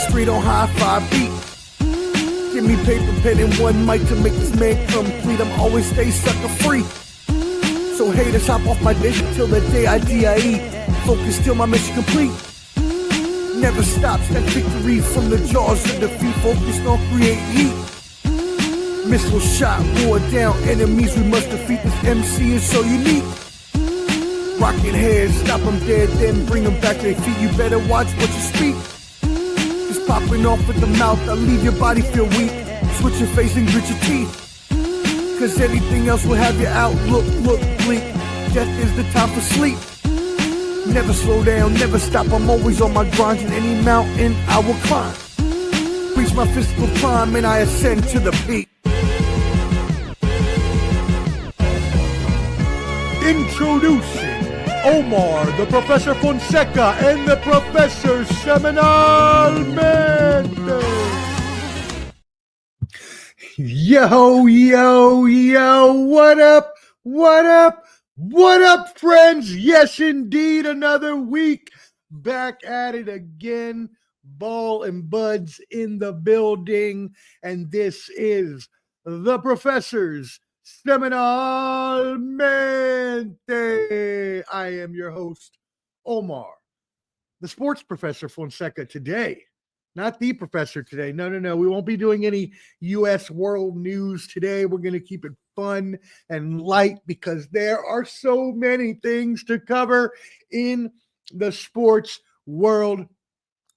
straight on hi-fi beat. Give me paper, pen, and one mic to make this man complete. I'm always stay sucker free. So haters hop off my dick till the day I die. Focus till my mission complete. Never stops, that victory from the jaws of defeat. Focused on create heat. Missile shot, wore down enemies. We must defeat. This MC is so unique. Rocking heads, stop them dead, then bring them back to their feet. You better watch what you speak. Just popping off with the mouth, I'll leave your body feel weak. Switch your face and grit your teeth. Cause anything else will have your outlook look bleak. Death is the time for sleep. Never slow down, never stop, I'm always on my grind. In any mountain I will climb. Reach my physical prime and I ascend to the peak. Introducing Omar, the Professor Fonseca, and the Professor Semanalmente. Yo, yo, yo, what up, what up, what up, friends? Yes, indeed, another week back at it again. Ball and buds in the building, and this is the Professor's Semanalmente. I am your host, Omar, the sports professor Fonseca today. Not the professor today. No. We won't be doing any U.S. world news today. We're going to keep it fun and light because there are so many things to cover in the sports world.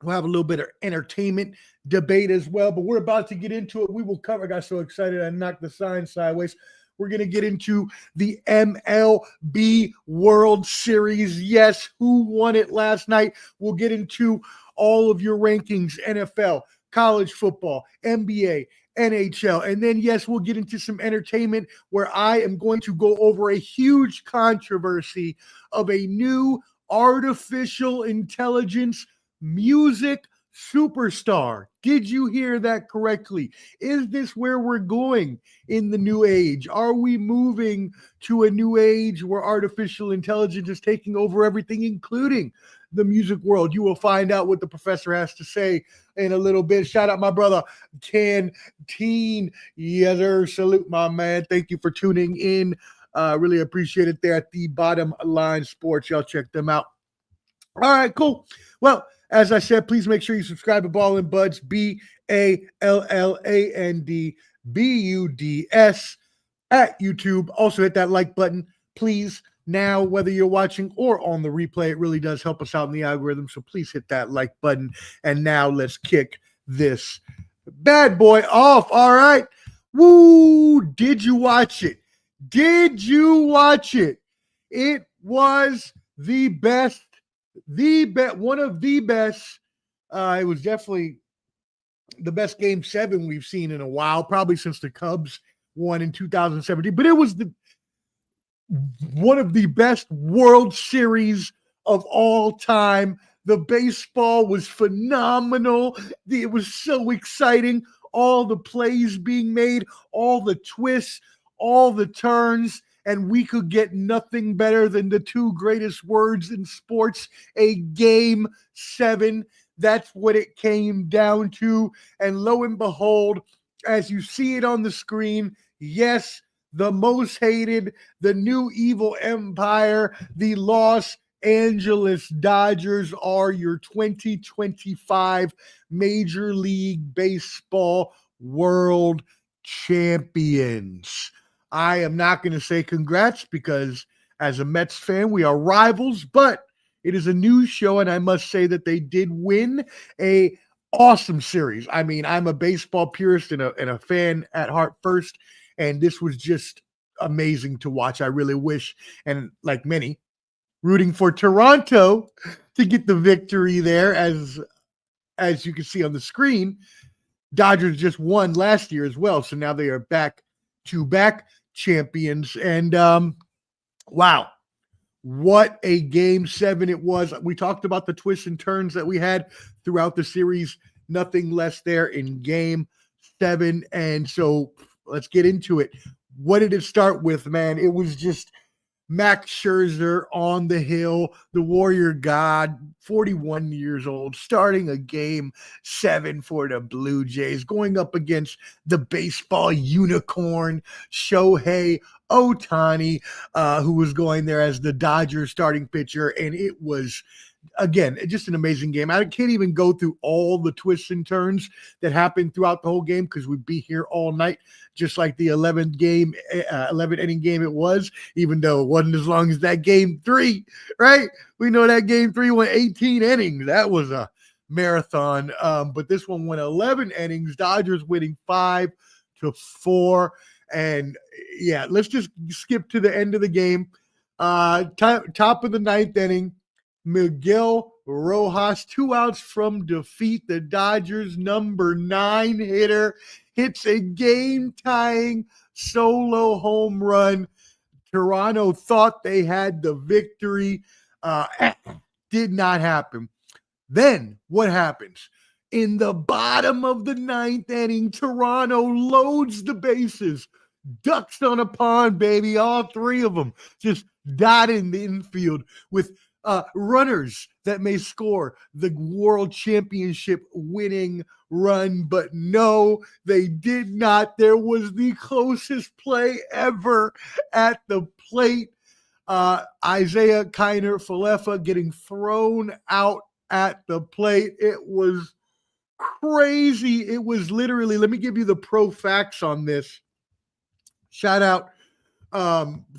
We'll have a little bit of entertainment debate as well, but we're about to get into it. We will cover. I got so excited I knocked the sign sideways. We're going to get into the MLB World Series. Yes, who won it last night? We'll get into all of your rankings, NFL, college football, NBA, NHL. And then, yes, we'll get into some entertainment where I am going to go over a huge controversy of a new artificial intelligence music superstar. Did you hear that correctly? Is this where we're going in the new age? Are we moving to a new age where artificial intelligence is taking over everything, including the music world? You will find out what the professor has to say in a little bit. Shout out my brother, Canteen. Yes, sir. Salute, my man. Thank you for tuning in. Really appreciate it there at the Bottom Line Sports. Y'all check them out. All right, cool. Well, as I said, please make sure you subscribe to Ball and Buds, BALLANDBUDS at YouTube. Also hit that like button, please. Now, whether you're watching or on the replay, it really does help us out in the algorithm. So please hit that like button. And now let's kick this bad boy off. All right. Woo. Did you watch it? Did you watch it? It was the best. One of the best. It was definitely the best Game 7 we've seen in a while, probably since the Cubs won in 2017. But it was one of the best World Series of all time. The baseball was phenomenal. It was so exciting. All the plays being made, all the twists, all the turns. And we could get nothing better than the two greatest words in sports, a Game 7. That's what it came down to. And lo and behold, as you see it on the screen, yes, the most hated, the new evil empire, the Los Angeles Dodgers are your 2025 Major League Baseball World Champions. I am not going to say congrats because as a Mets fan, we are rivals, but it is a news show, and I must say that they did win a awesome series. I mean, I'm a baseball purist and a fan at heart first, and this was just amazing to watch. I really wish, and like many, rooting for Toronto to get the victory there, as you can see on the screen. Dodgers just won last year as well, so now they are back-to-back champions. And wow, what a Game 7 it was. We talked about the twists and turns that we had throughout the series. Nothing less there in Game 7. And so let's get into it. What did it start with, man? It was just Max Scherzer on the hill, the Warrior God, 41 years old, starting a game 7 for the Blue Jays, going up against the baseball unicorn, Shohei Ohtani, who was going there as the Dodgers starting pitcher. And it was, again, just an amazing game. I can't even go through all the twists and turns that happened throughout the whole game because we'd be here all night, just like the 11 inning game it was, even though it wasn't as long as that game 3, right? We know that game 3 went 18 innings. That was a marathon. But this one went 11 innings, Dodgers winning 5-4. And yeah, let's just skip to the end of the game. Top of the 9th inning, Miguel Rojas, 2 outs from defeat. The Dodgers' number 9 hitter hits a game-tying solo home run. Toronto thought they had the victory. Did not happen. Then what happens? In the bottom of the 9th inning, Toronto loads the bases, ducks on a pond, baby. All 3 of them just dotting the infield with runners that may score the world championship winning run, but no, they did not. There was the closest play ever at the plate. Isaiah Kiner Falefa getting thrown out at the plate. It was crazy. It was literally, let me give you the pro facts on this. Shout out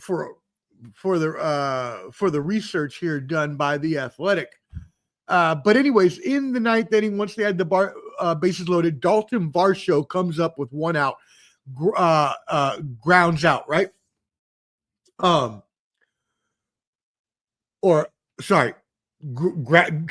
for the research here done by The Athletic. But anyways, in the 9th inning, once they had the bases loaded, Dalton Varsho comes up with 1 out, grounds out, right?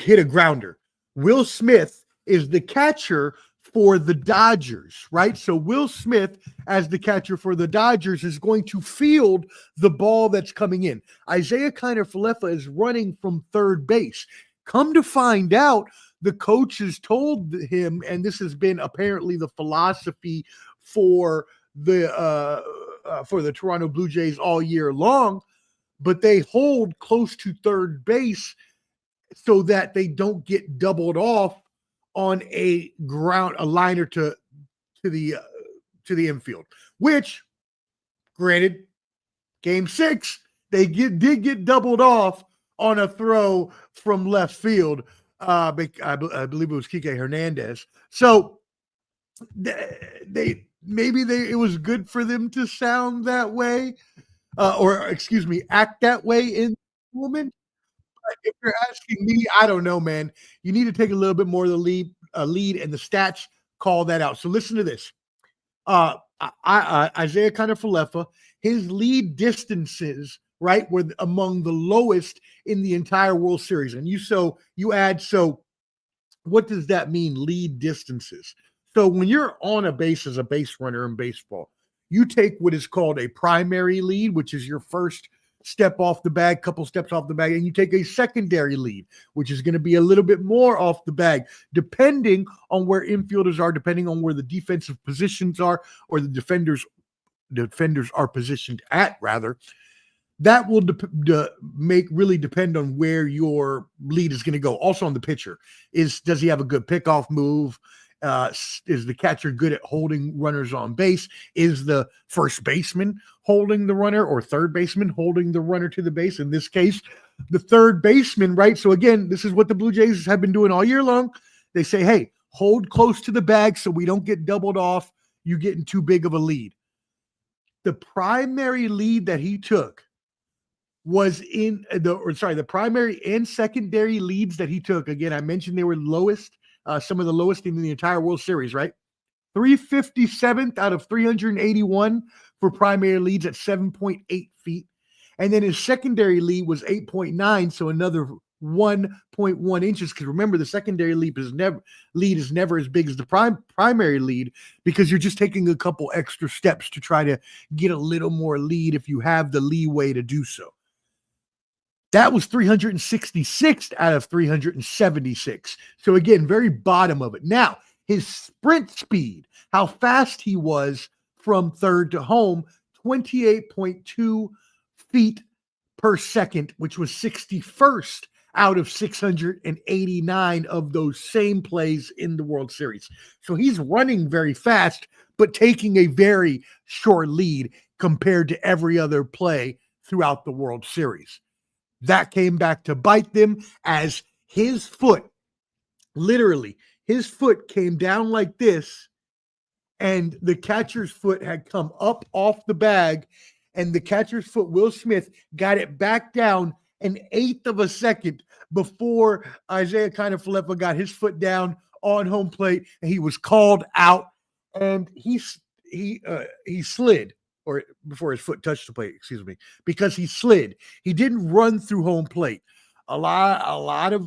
Hit a grounder. Will Smith is the catcher for the Dodgers, right? So Will Smith, as the catcher for the Dodgers, is going to field the ball that's coming in. Isaiah Kiner Falefa is running from third base. Come to find out, the coaches told him, and this has been apparently the philosophy for the Toronto Blue Jays all year long, but they hold close to third base so that they don't get doubled off on a liner to the infield, which, granted, game 6, they did get doubled off on a throw from left field. I believe it was Kike Hernandez. So it was good for them to sound that way, act that way in the moment. If you're asking me, I don't know, man. You need to take a little bit more of the lead, and the stats call that out. So listen to this. Isaiah Kiner Falefa, his lead distances, right, were among the lowest in the entire World Series. And what does that mean, lead distances? So when you're on a base as a base runner in baseball, you take what is called a primary lead, which is your first step off the bag, couple steps off the bag, and you take a secondary lead, which is going to be a little bit more off the bag, depending on where infielders are, depending on where the defensive positions are, or the defenders are positioned at, rather. That will really depend on where your lead is going to go. Also on the pitcher, does he have a good pickoff move? Is the catcher good at holding runners on base? Is the first baseman holding the runner, or third baseman holding the runner to the base? In this case, the third baseman, right? So again, this is what the Blue Jays have been doing all year long. They say, hey, hold close to the bag so we don't get doubled off. You're getting too big of a lead. The primary lead that he took was the primary and secondary leads that he took. Again, I mentioned they were lowest. Some of the lowest in the entire World Series, right? 357th out of 381 for primary leads at 7.8 feet. And then his secondary lead was 8.9, so another 1.1 inches. Because remember, the secondary lead is never as big as the primary lead, because you're just taking a couple extra steps to try to get a little more lead if you have the leeway to do so. That was 366th out of 376. So again, very bottom of it. Now, his sprint speed, how fast he was from third to home, 28.2 feet per second, which was 61st out of 689 of those same plays in the World Series. So he's running very fast, but taking a very short lead compared to every other play throughout the World Series. That came back to bite them as his foot, literally, his foot came down like this, and the catcher's foot had come up off the bag, and the catcher's foot, Will Smith, got it back down an eighth of a second before Isaiah Kiner-Falefa got his foot down on home plate, and he was called out, and he slid, or before his foot touched the plate, excuse me, because he slid. He didn't run through home plate. A lot of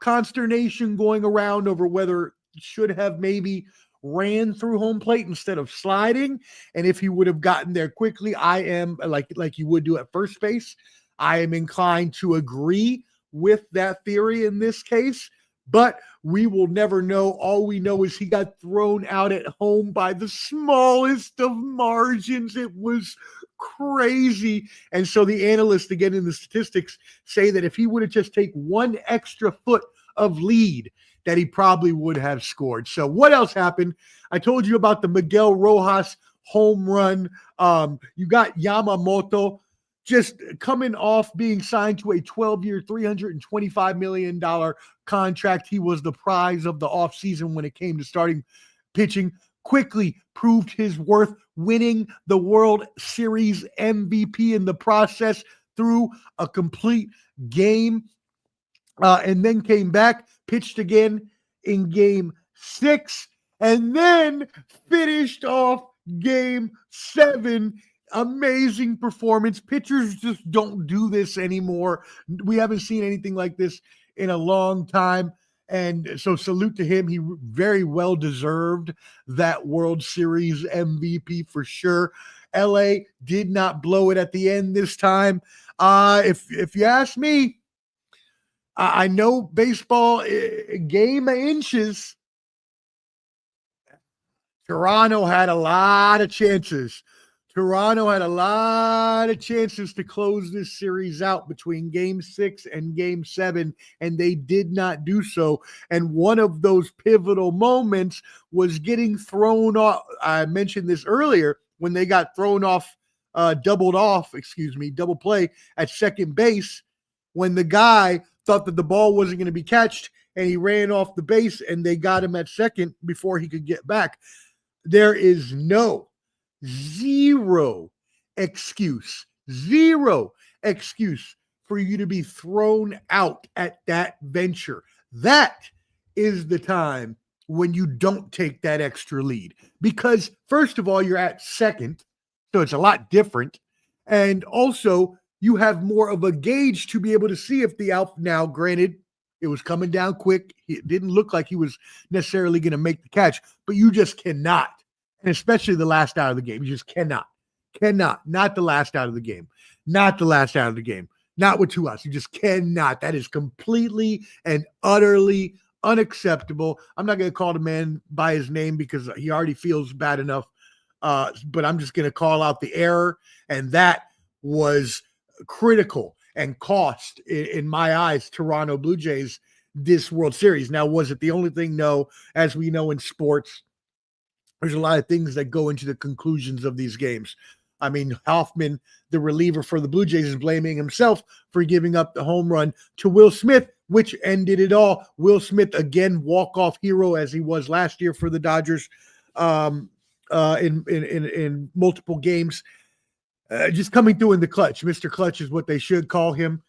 consternation going around over whether it should have maybe ran through home plate instead of sliding, and if he would have gotten there quickly. I am like you would do at first base. I am inclined to agree with that theory in this case, but we will never know. All we know is he got thrown out at home by the smallest of margins. It was crazy. And so the analysts, again, in the statistics, say that if he would have just taken one extra foot of lead, that he probably would have scored. So what else happened? I told you about the Miguel Rojas home run. You got Yamamoto just coming off being signed to a 12-year, $325 million contract. He was the prize of the offseason when it came to starting pitching. Quickly proved his worth, winning the World Series MVP in the process through a complete game. And then came back, pitched again in Game 6, and then finished off Game 7. Amazing performance. Pitchers just don't do this anymore. We haven't seen anything like this in a long time. And so salute to him. He very well deserved that World Series MVP for sure. LA did not blow it at the end this time. If you ask me, I know baseball game of inches. Toronto had a lot of chances. Toronto had a lot of chances to close this series out between Game 6 and Game 7, and they did not do so. And one of those pivotal moments was getting thrown off. I mentioned this earlier when they got thrown off, double play at second base, when the guy thought that the ball wasn't going to be catched, and he ran off the base, and they got him at second before he could get back. There is zero excuse for you to be thrown out at that venture. That is the time when you don't take that extra lead, because first of all, you're at second, so it's a lot different. And also, you have more of a gauge to be able to see if the out. Now, granted, it was coming down quick. It didn't look like he was necessarily going to make the catch, but you just cannot. And especially the last out of the game. You just cannot. Not the last out of the game. Not with 2 outs. You just cannot. That is completely and utterly unacceptable. I'm not going to call the man by his name because he already feels bad enough. But I'm just going to call out the error. And that was critical and cost, in my eyes, Toronto Blue Jays this World Series. Now, was it the only thing? No. As we know in sports, there's a lot of things that go into the conclusions of these games. I mean, Hoffman, the reliever for the Blue Jays, is blaming himself for giving up the home run to Will Smith, which ended it all. Will Smith, again, walk-off hero as he was last year for the Dodgers in multiple games. Just coming through in the clutch. Mr. Clutch is what they should call him.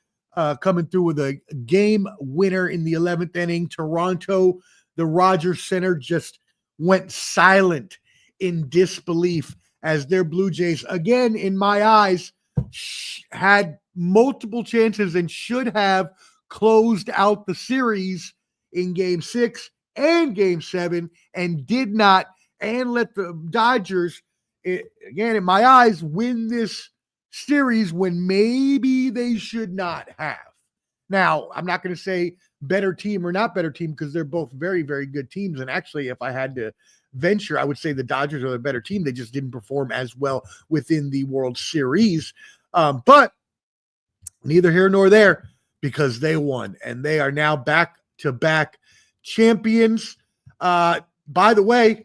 Coming through with a game winner in the 11th inning. Toronto, the Rogers Center just went silent in disbelief as their Blue Jays, again, in my eyes, had multiple chances and should have closed out the series in Game 6 and Game 7 and did not, and let the Dodgers, again, in my eyes, win this series when maybe they should not have. Now, I'm not going to say better team or not better team because they're both very, very good teams. And actually, if I had to venture, I would say the Dodgers are the better team. They just didn't perform as well within the World Series. But neither here nor there, because they won, and they are now back-to-back champions. By the way,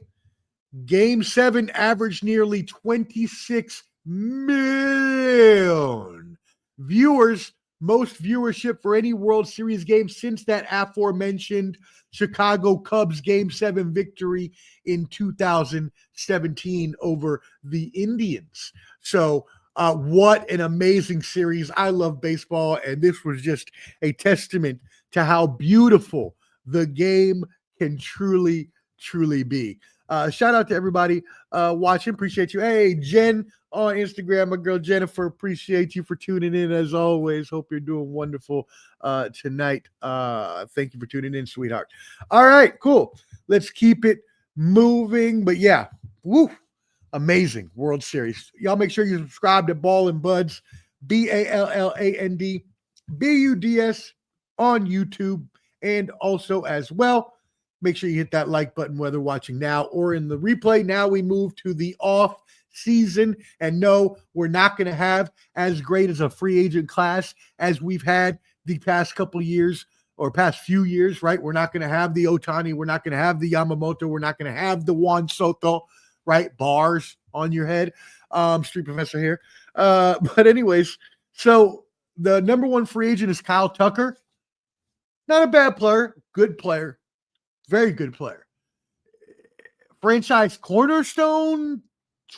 Game 7 averaged nearly 26 million viewers, most viewership for any World Series game since that aforementioned Chicago Cubs Game 7 victory in 2017 over the Indians. So what an amazing series. I love baseball, and this was just a testament to how beautiful the game can truly be. Shout out to everybody watching. Appreciate you. Hey, Jen on Instagram, my girl Jennifer, appreciate you for tuning in as always. Hope you're doing wonderful tonight. Thank you for tuning in, sweetheart. All right, cool. Let's keep it moving. But yeah, amazing World Series. Y'all make sure you subscribe to Ball and Buds, BALLAND BUDS on YouTube, and also as well, make sure you hit that like button whether watching now or in the replay. Now we move to the off season, and no, we're not going to have as great as a free agent class as we've had the past couple of years or past few years, right? We're not going to have the Ohtani. We're not going to have the Yamamoto. We're not going to have the Juan Soto, right? Bars on your head. Street Professor here. But anyways, so the number one free agent is Kyle Tucker. Not a bad player, good player, very good player. Franchise cornerstone,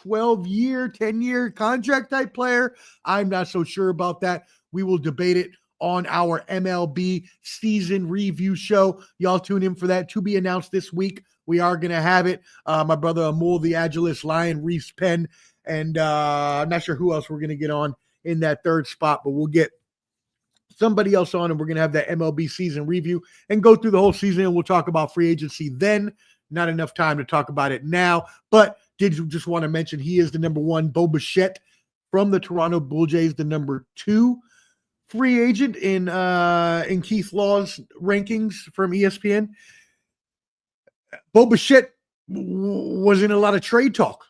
12-year, 10-year contract type player. I'm not so sure about that. We will debate it on our MLB season review show. Y'all tune in for that, to be announced this week. We are going to have it. My brother Amul, the Agilist, Lion, Reese Penn, and I'm not sure who else we're going to get on in that third spot, but we'll get somebody else on, and we're going to have that MLB season review and go through the whole season, and we'll talk about free agency then. Not enough time to talk about it now, but did you just want to mention he is the number one. Bo Bichette from the Toronto Blue Jays, the number 2 free agent in Keith Law's rankings from ESPN. Bo Bichette was in a lot of trade talk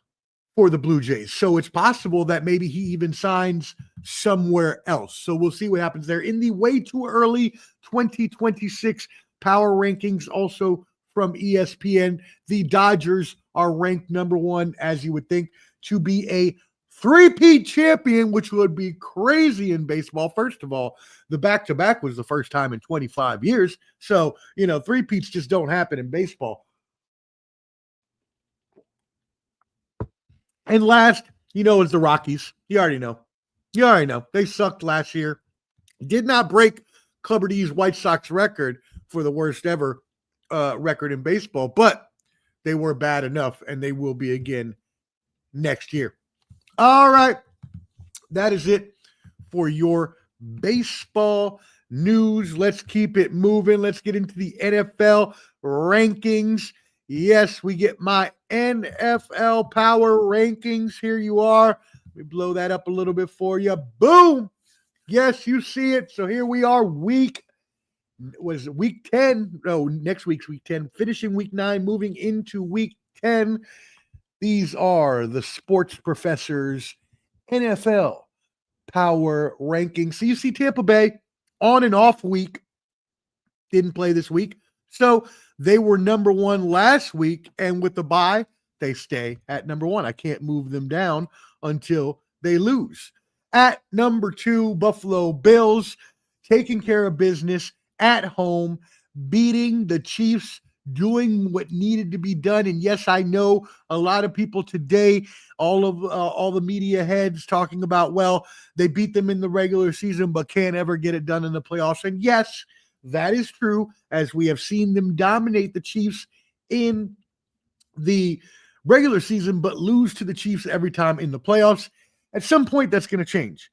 for the Blue Jays, so it's possible that maybe he even signs somewhere else. So we'll see what happens there. In the way too early 2026 power rankings, also from ESPN, the Dodgers are ranked number 1, as you would think, to be a three-peat champion, which would be crazy in baseball. First of all, the back-to-back was the first time in 25 years. So, three-peats just don't happen in baseball. And last, is the Rockies. You already know. They sucked last year. Did not break Clubber D's White Sox record for the worst ever record in baseball, but they were bad enough, and they will be again next year. All right. That is it for your baseball news. Let's keep it moving. Let's get into the NFL rankings. Yes, we get my NFL power rankings. Here you are. Let me blow that up a little bit for you. Boom. Yes, you see it. So here we are, week 10? No, next week's week 10, finishing week 9, moving into week 10. These are the Sports Professor's NFL power rankings. So you see Tampa Bay on and off week, didn't play this week. So they were number 1 last week, and with the bye, they stay at number 1. I can't move them down until they lose. At number 2, Buffalo Bills, taking care of business at home, beating the Chiefs, doing what needed to be done. And yes, I know a lot of people today, all the media heads talking about, well, they beat them in the regular season, but can't ever get it done in the playoffs. And yes, that is true, as we have seen them dominate the Chiefs in the regular season, but lose to the Chiefs every time in the playoffs. At some point, that's going to change.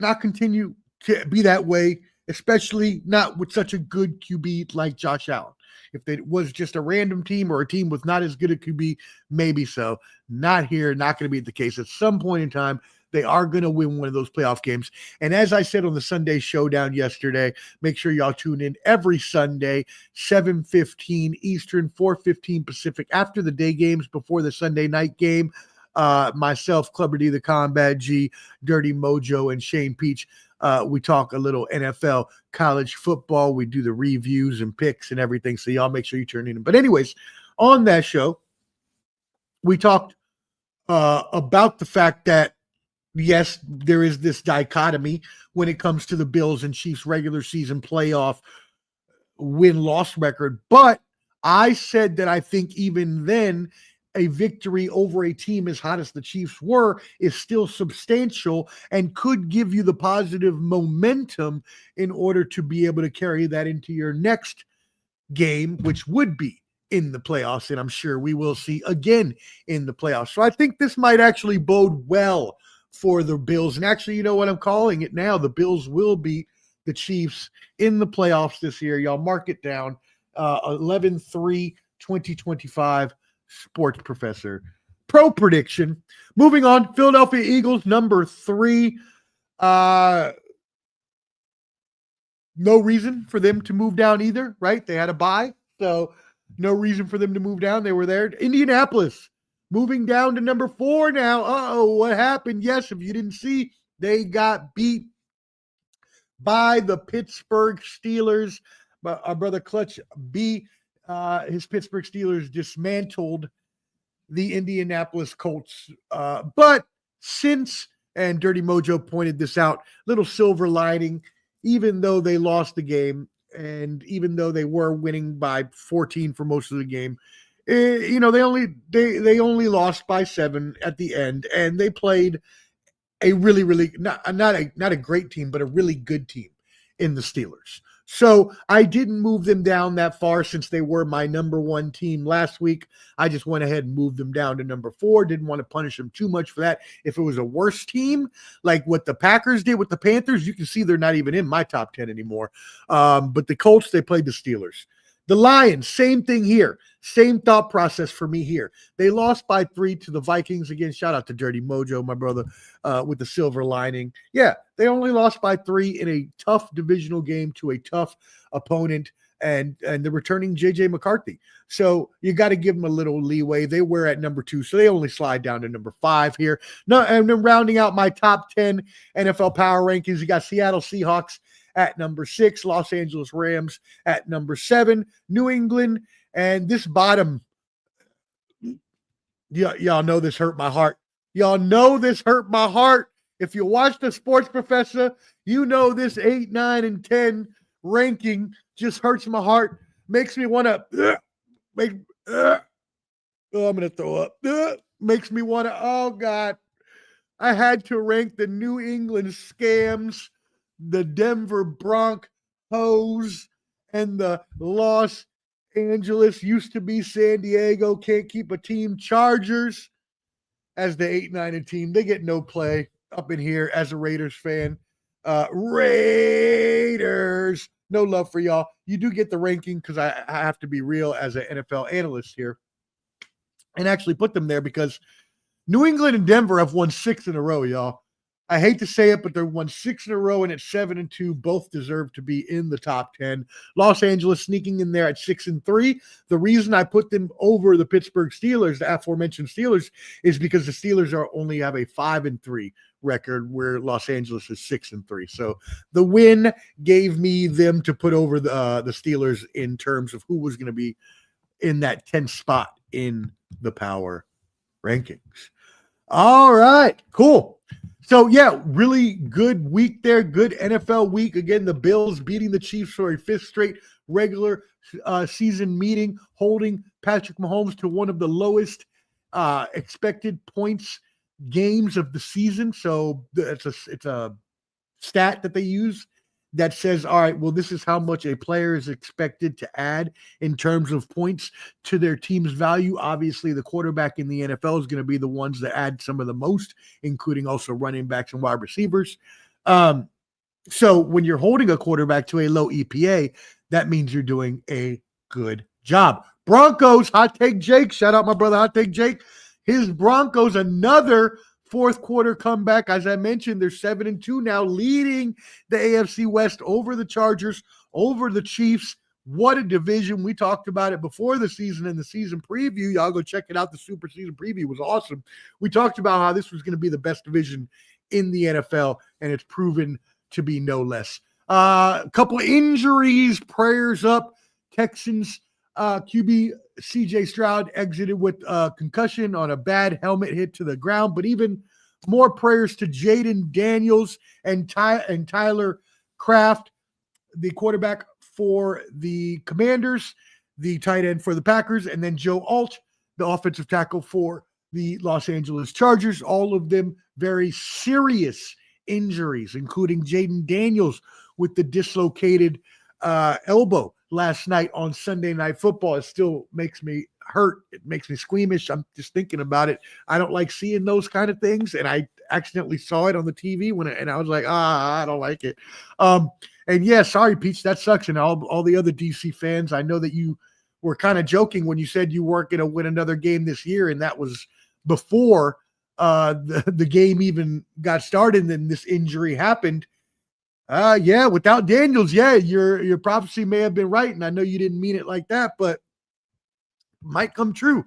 Not continue to be that way, especially not with such a good QB like Josh Allen. If it was just a random team or a team with not as good a QB, maybe so. Not here, not going to be the case. At some point in time, they are going to win one of those playoff games. And as I said on the Sunday Showdown yesterday, make sure y'all tune in every Sunday, 7:15 Eastern, 4:15 Pacific, after the day games, before the Sunday night game. myself, Clubber D, the Combat G, Dirty Mojo, and Shane Peach. We talk a little NFL, college football. We do the reviews and picks and everything. So y'all make sure you turn in. But anyways, on that show, we talked about the fact that, yes, there is this dichotomy when it comes to the Bills and Chiefs regular season playoff win-loss record. But I said that I think even then, a victory over a team as hot as the Chiefs were is still substantial and could give you the positive momentum in order to be able to carry that into your next game, which would be in the playoffs. And I'm sure we will see again in the playoffs. So I think this might actually bode well for the Bills. And actually, you know what I'm calling it now? The Bills will beat the Chiefs in the playoffs this year. Y'all mark it down. 11-3-2025 Sports Professor Pro prediction. Moving on, Philadelphia Eagles, number 3. No reason for them to move down either, right? They had a bye, so no reason for them to move down. They were there. Indianapolis, moving down to number 4 now. Uh-oh, what happened? Yes, if you didn't see, they got beat by the Pittsburgh Steelers. But our brother Clutch B, his Pittsburgh Steelers dismantled the Indianapolis Colts. But since, and Dirty Mojo pointed this out, little silver lining, even though they lost the game, and even though they were winning by 14 for most of the game, they only lost by 7 at the end, and they played a really not a great team, but a really good team in the Steelers. So I didn't move them down that far since they were my number 1 team last week. I just went ahead and moved them down to number 4. Didn't want to punish them too much for that. If it was a worse team, like what the Packers did with the Panthers, you can see they're not even in my top 10 anymore. But the Colts, they played the Steelers. The Lions, same thing here. Same thought process for me here. They lost by 3 to the Vikings. Again, shout out to Dirty Mojo, my brother, with the silver lining. Yeah, they only lost by 3 in a tough divisional game to a tough opponent, and the returning J.J. McCarthy. So you got to give them a little leeway. They were at number 2, so they only slide down to number 5 here. No, and then rounding out my top 10 NFL power rankings, you got Seattle Seahawks at number 6, Los Angeles Rams at number 7, New England, and this bottom, y'all know this hurt my heart. Y'all know this hurt my heart. If you watch the Sports Professor, you know this 8, 9, and 10 ranking just hurts my heart. Makes me want to I'm going to throw up. Makes me want to, oh God. I had to rank the New England Scams, the Denver Broncos, and the Los Angeles, used to be San Diego, can't keep a team, Chargers as the 8, 9, and team. They get no play up in here as a Raiders fan. Raiders, no love for y'all. You do get the ranking because I have to be real as an NFL analyst here and actually put them there because New England and Denver have won 6 in a row, y'all. I hate to say it, but they've won 6 in a row, and at 7-2, both deserve to be in the top 10. Los Angeles sneaking in there at 6-3. The reason I put them over the Pittsburgh Steelers, the aforementioned Steelers, is because the Steelers only have a 5-3 record, where Los Angeles is 6-3. So the win gave me them to put over the Steelers in terms of who was going to be in that 10th spot in the power rankings. All right, cool. So, yeah, really good week there. Good NFL week. Again, the Bills beating the Chiefs for a 5th straight regular season meeting, holding Patrick Mahomes to one of the lowest expected points games of the season. So it's a stat that they use that says, all right, well, this is how much a player is expected to add in terms of points to their team's value. Obviously, the quarterback in the NFL is going to be the ones that add some of the most, including also running backs and wide receivers. So when you're holding a quarterback to a low EPA, that means you're doing a good job. Broncos, Hot Take Jake. Shout out my brother, Hot Take Jake. His Broncos, another fourth quarter comeback. As I mentioned, they're 7-2 now, leading the AFC West over the Chargers, over the Chiefs, What a division. We talked about it before the season in the season preview. Y'all go check it out. The super season preview was awesome. We talked about how this was going to be the best division in the NFL, and it's proven to be no less. A couple of injuries, prayers up. Texans QB CJ Stroud exited with concussion on a bad helmet hit to the ground, but even more prayers to Jaden Daniels and Tyler Kraft, the quarterback for the Commanders, the tight end for the Packers, and then Joe Alt, the offensive tackle for the Los Angeles Chargers. All of them very serious injuries, including Jaden Daniels with the dislocated elbow last night on Sunday Night Football. It still makes me hurt. It makes me squeamish. I'm just thinking about it. I don't like seeing those kind of things, and I accidentally saw it on the TV and I was like, I don't like it. And yeah, sorry, Peach, that sucks. And all the other DC fans, I know that you were kind of joking when you said you weren't going to win another game this year, and that was before the game even got started, and then this injury happened. Yeah, without Daniels, yeah, your prophecy may have been right, and I know you didn't mean it like that, but might come true.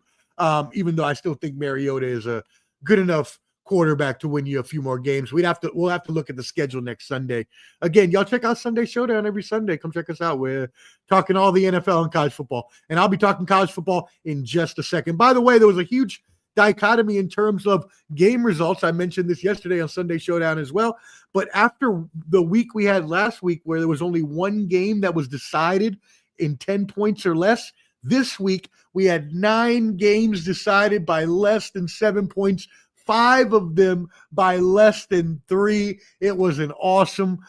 Even though I still think Mariota is a good enough quarterback to win you a few more games. We'll have to look at the schedule next Sunday. Again, y'all check out Sunday Showdown every Sunday. Come check us out. We're talking all the NFL and college football, and I'll be talking college football in just a second. By the way, there was a huge dichotomy in terms of game results. I mentioned this yesterday on Sunday Showdown as well. But after the week we had last week where there was only one game that was decided in 10 points or less, this week we had 9 games decided by less than 7 points, 5 of them by less than 3. It was an awesome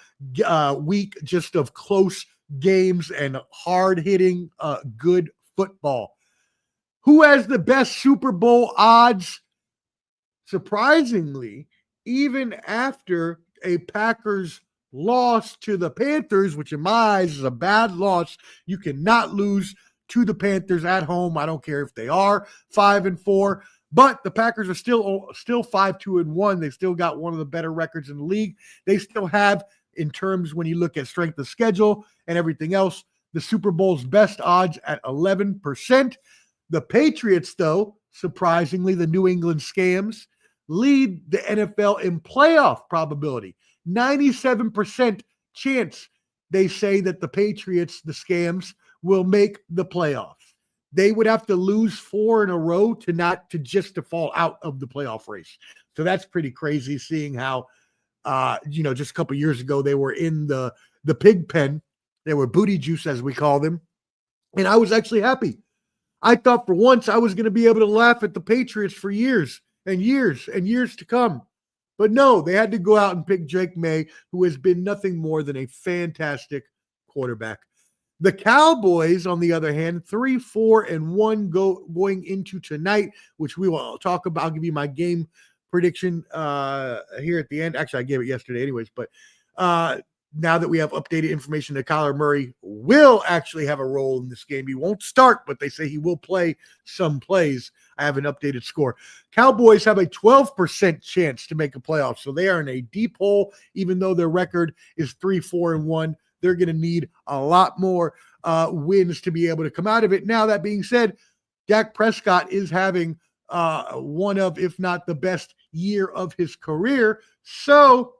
week just of close games and hard-hitting good football. Who has the best Super Bowl odds? Surprisingly, even after a Packers loss to the Panthers, which in my eyes is a bad loss, you cannot lose to the Panthers at home. I don't care if they are 5-4, but the Packers are still 5-2-1. They still got one of the better records in the league. They still have, in terms when you look at strength of schedule and everything else, the Super Bowl's best odds at 11%. The Patriots, though, surprisingly, the New England Scams, lead the NFL in playoff probability. 97% chance they say that the Patriots, the Scams, will make the playoffs. They would have to lose 4 in a row to fall out of the playoff race. So that's pretty crazy, seeing how, just a couple years ago, they were in the pig pen. They were booty juice, as we call them. And I was actually happy. I thought for once I was going to be able to laugh at the Patriots for years and years and years to come. But no, they had to go out and pick Drake May, who has been nothing more than a fantastic quarterback. The Cowboys, on the other hand, 3-4-1 going into tonight, which we will talk about. I'll give you my game prediction here at the end. Actually, I gave it yesterday anyways, but now that we have updated information that Kyler Murray will actually have a role in this game. He won't start, but they say he will play some plays. I have an updated score. Cowboys have a 12% chance to make a playoff, so they are in a deep hole, even though their record is 3-4-1. They're going to need a lot more wins to be able to come out of it. Now, that being said, Dak Prescott is having one of, if not the best year of his career, so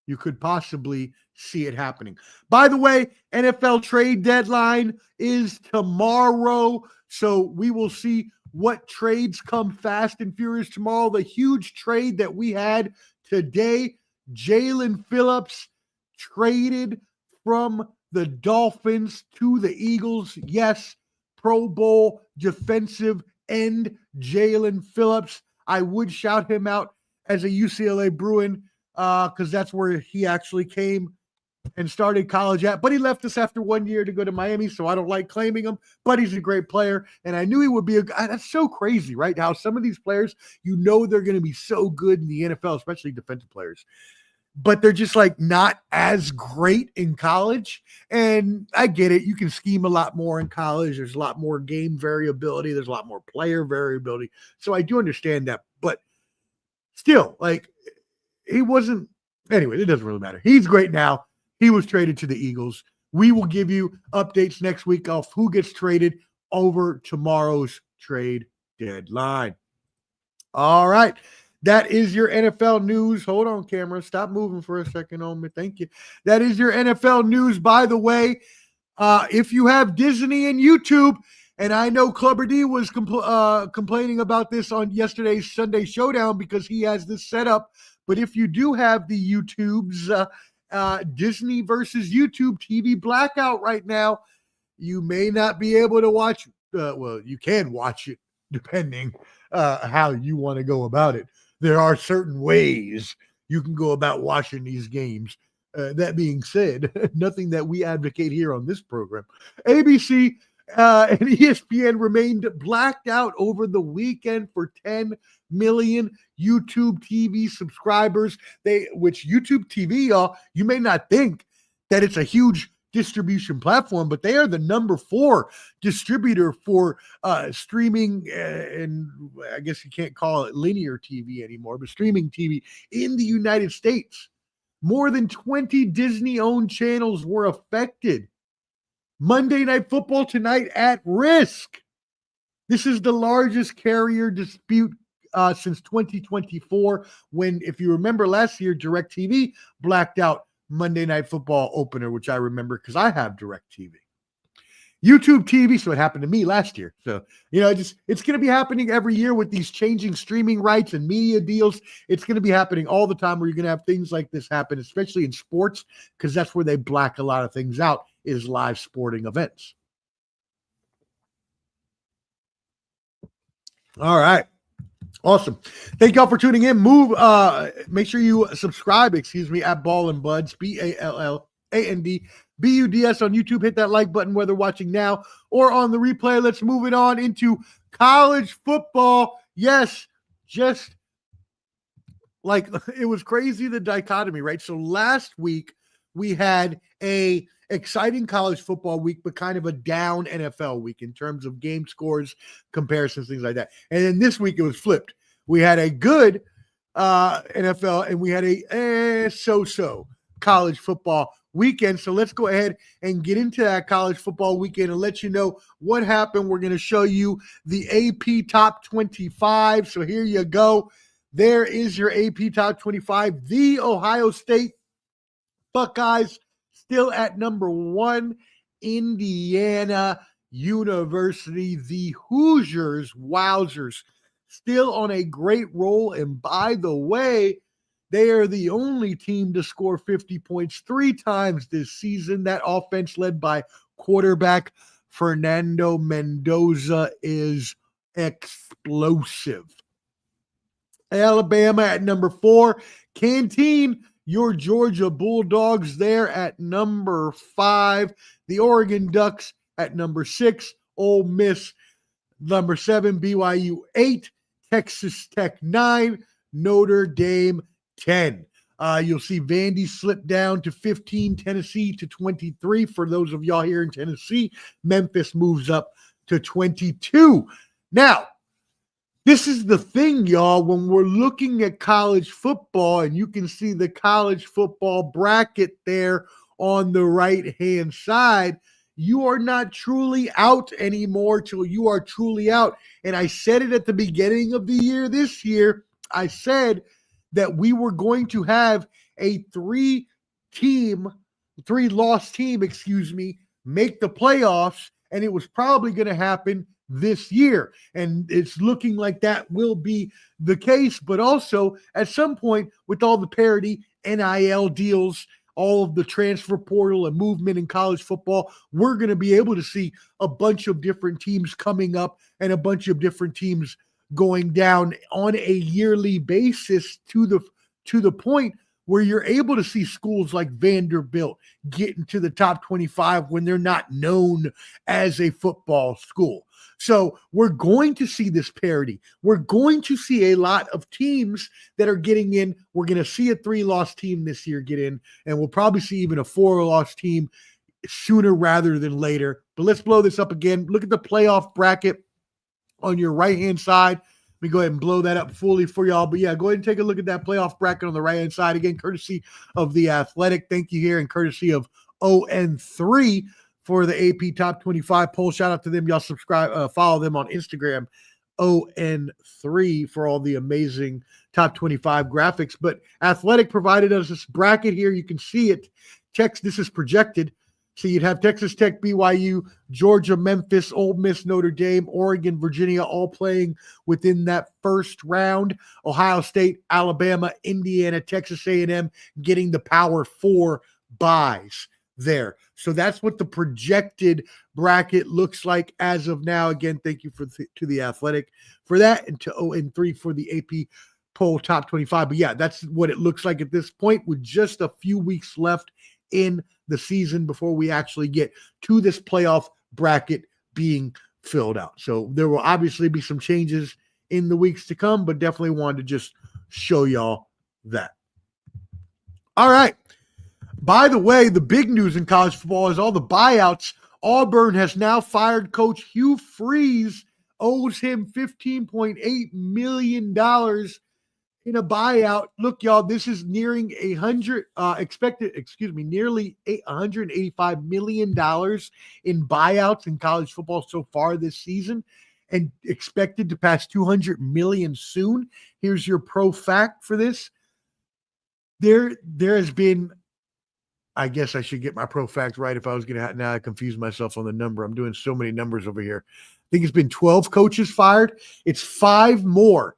you could possibly see it happening. By the way, NFL trade deadline is tomorrow, so we will see what trades come fast and furious tomorrow. The huge trade that we had today, Jalen Phillips traded from the Dolphins to the Eagles. Yes, Pro Bowl defensive end Jalen Phillips. I would shout him out as a UCLA Bruin, because that's where he actually came and started college at. But he left us after 1 year to go to Miami, so I don't like claiming him. But he's a great player, and I knew he would be a guy. That's so crazy, right? How some of these players, they're going to be so good in the NFL, especially defensive players, but they're just like not as great in college. And I get it. You can scheme a lot more in college. There's a lot more game variability. There's a lot more player variability. So I do understand that. But still, he wasn't. Anyway, it doesn't really matter. He's great now. He was traded to the Eagles. We will give you updates next week of who gets traded over tomorrow's trade deadline. All right. That is your NFL news. Hold on, camera. Stop moving for a second on me. Thank you. That is your NFL news. By the way, if you have Disney and YouTube, and I know Clubber D was complaining about this on yesterday's Sunday Showdown because he has this set up. But if you do have the YouTubes, Disney versus YouTube TV blackout right now, you may not be able to watch. Well, you can watch it depending how you want to go about it. There are certain ways you can go about watching these games. That being said, nothing that we advocate here on this program. ABC and ESPN remained blacked out over the weekend for 10 million YouTube TV subscribers. Which YouTube TV, y'all, you may not think that it's a huge distribution platform, but they are the number 4 distributor for streaming, and I guess you can't call it linear TV anymore, but streaming TV in the United States. More than 20 Disney-owned channels were affected. Monday Night Football tonight at risk. This is the largest carrier dispute since 2024, when, if you remember last year, DirecTV blacked out Monday Night Football opener, which I remember because I have DirecTV. YouTube TV, so it happened to me last year. So, it's going to be happening every year with these changing streaming rights and media deals. It's going to be happening all the time where you're going to have things like this happen, especially in sports, because that's where they black a lot of things out, is live sporting events. All right. Awesome. Thank y'all for tuning in. Make sure you subscribe, at Ball and Buds, BALLAND BUDS on YouTube. Hit that like button whether watching now or on the replay. Let's move it on into college football. Yes, just like it was crazy, the dichotomy, right? So last week we had a exciting college football week, but kind of a down NFL week in terms of game scores, comparisons, things like that. And then this week it was flipped. We had a good NFL and we had a so-so college football weekend. So let's go ahead and get into that college football weekend and let you know what happened. We're going to show you the AP Top 25. So here you go. There is your AP Top 25. The Ohio State Buckeyes still at number 1, Indiana University. The Hoosiers, wowzers, still on a great roll. And by the way, they are the only team to score 50 points 3 times this season. That offense led by quarterback Fernando Mendoza is explosive. Alabama at number 4. Canteen, your Georgia Bulldogs, there at number 5. The Oregon Ducks at number 6. Ole Miss, number 7. BYU 8. Texas Tech 9. Notre Dame 10. You'll see Vandy slip down to 15. Tennessee to 23. For those of y'all here in Tennessee, Memphis moves up to 22. Now, this is the thing, y'all, when we're looking at college football, and you can see the college football bracket there on the right-hand side, you are not truly out anymore till you are truly out. And I said it at the beginning of the year this year. I said that we were going to have a 3-loss team, make the playoffs, and it was probably going to happen this year. And it's looking like that will be the case, but also at some point with all the parity, NIL deals, all of the transfer portal and movement in college football, we're going to be able to see a bunch of different teams coming up and a bunch of different teams going down on a yearly basis to the point where you're able to see schools like Vanderbilt get into the top 25 when they're not known as a football school. So we're going to see this parity. We're going to see a lot of teams that are getting in. We're going to see a 3-loss team this year get in, and we'll probably see even a 4-loss team sooner rather than later. But let's blow this up again. Look at the playoff bracket on your right-hand side. Let me go ahead and blow that up fully for y'all. But yeah, go ahead and take a look at that playoff bracket on the right-hand side. Again, courtesy of The Athletic. Thank you here, and courtesy of 0-3 for the AP Top 25 poll. Shout out to them. Y'all subscribe, follow them on Instagram. 0-3 for all the amazing top 25 graphics. But Athletic provided us this bracket here. You can see it. This is projected. So you'd have Texas Tech, BYU, Georgia, Memphis, Ole Miss, Notre Dame, Oregon, Virginia, all playing within that first round. Ohio State, Alabama, Indiana, Texas A&M getting the Power 4 buys there. So that's what the projected bracket looks like as of now. Again, thank you to the Athletic for that, and to 0-3 for the AP poll top 25. But yeah, that's what it looks like at this point, with just a few weeks left in the season before we actually get to this playoff bracket being filled out. So there will obviously be some changes in the weeks to come, but definitely wanted to just show y'all that. All right. By the way, the big news in college football is all the buyouts. Auburn has now fired Coach Hugh Freeze, owes him $15.8 million in a buyout. Look, y'all, this is nearly $185 million in buyouts in college football so far this season, and expected to pass 200 million soon. Here's your pro fact for this. There has been, I guess I should get my pro facts right if I was going to. Now I confuse myself on the number. I'm doing so many numbers over here. I think it's been 12 coaches fired. It's 5 more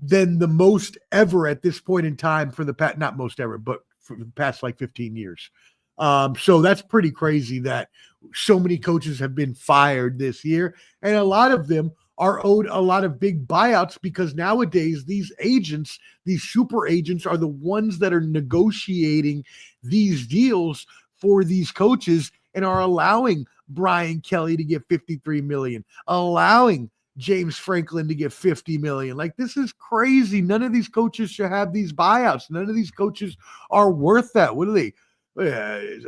than the most ever at this point in time for the past, not most ever, but for the past like 15 years. So that's pretty crazy that so many coaches have been fired this year. And a lot of them are owed a lot of big buyouts, because nowadays these agents, these super agents, are the ones that are negotiating these deals for these coaches and are allowing Brian Kelly to get $53 million, allowing James Franklin to get $50 million. Like, this is crazy. None of these coaches should have these buyouts. None of these coaches are worth that. What are they? I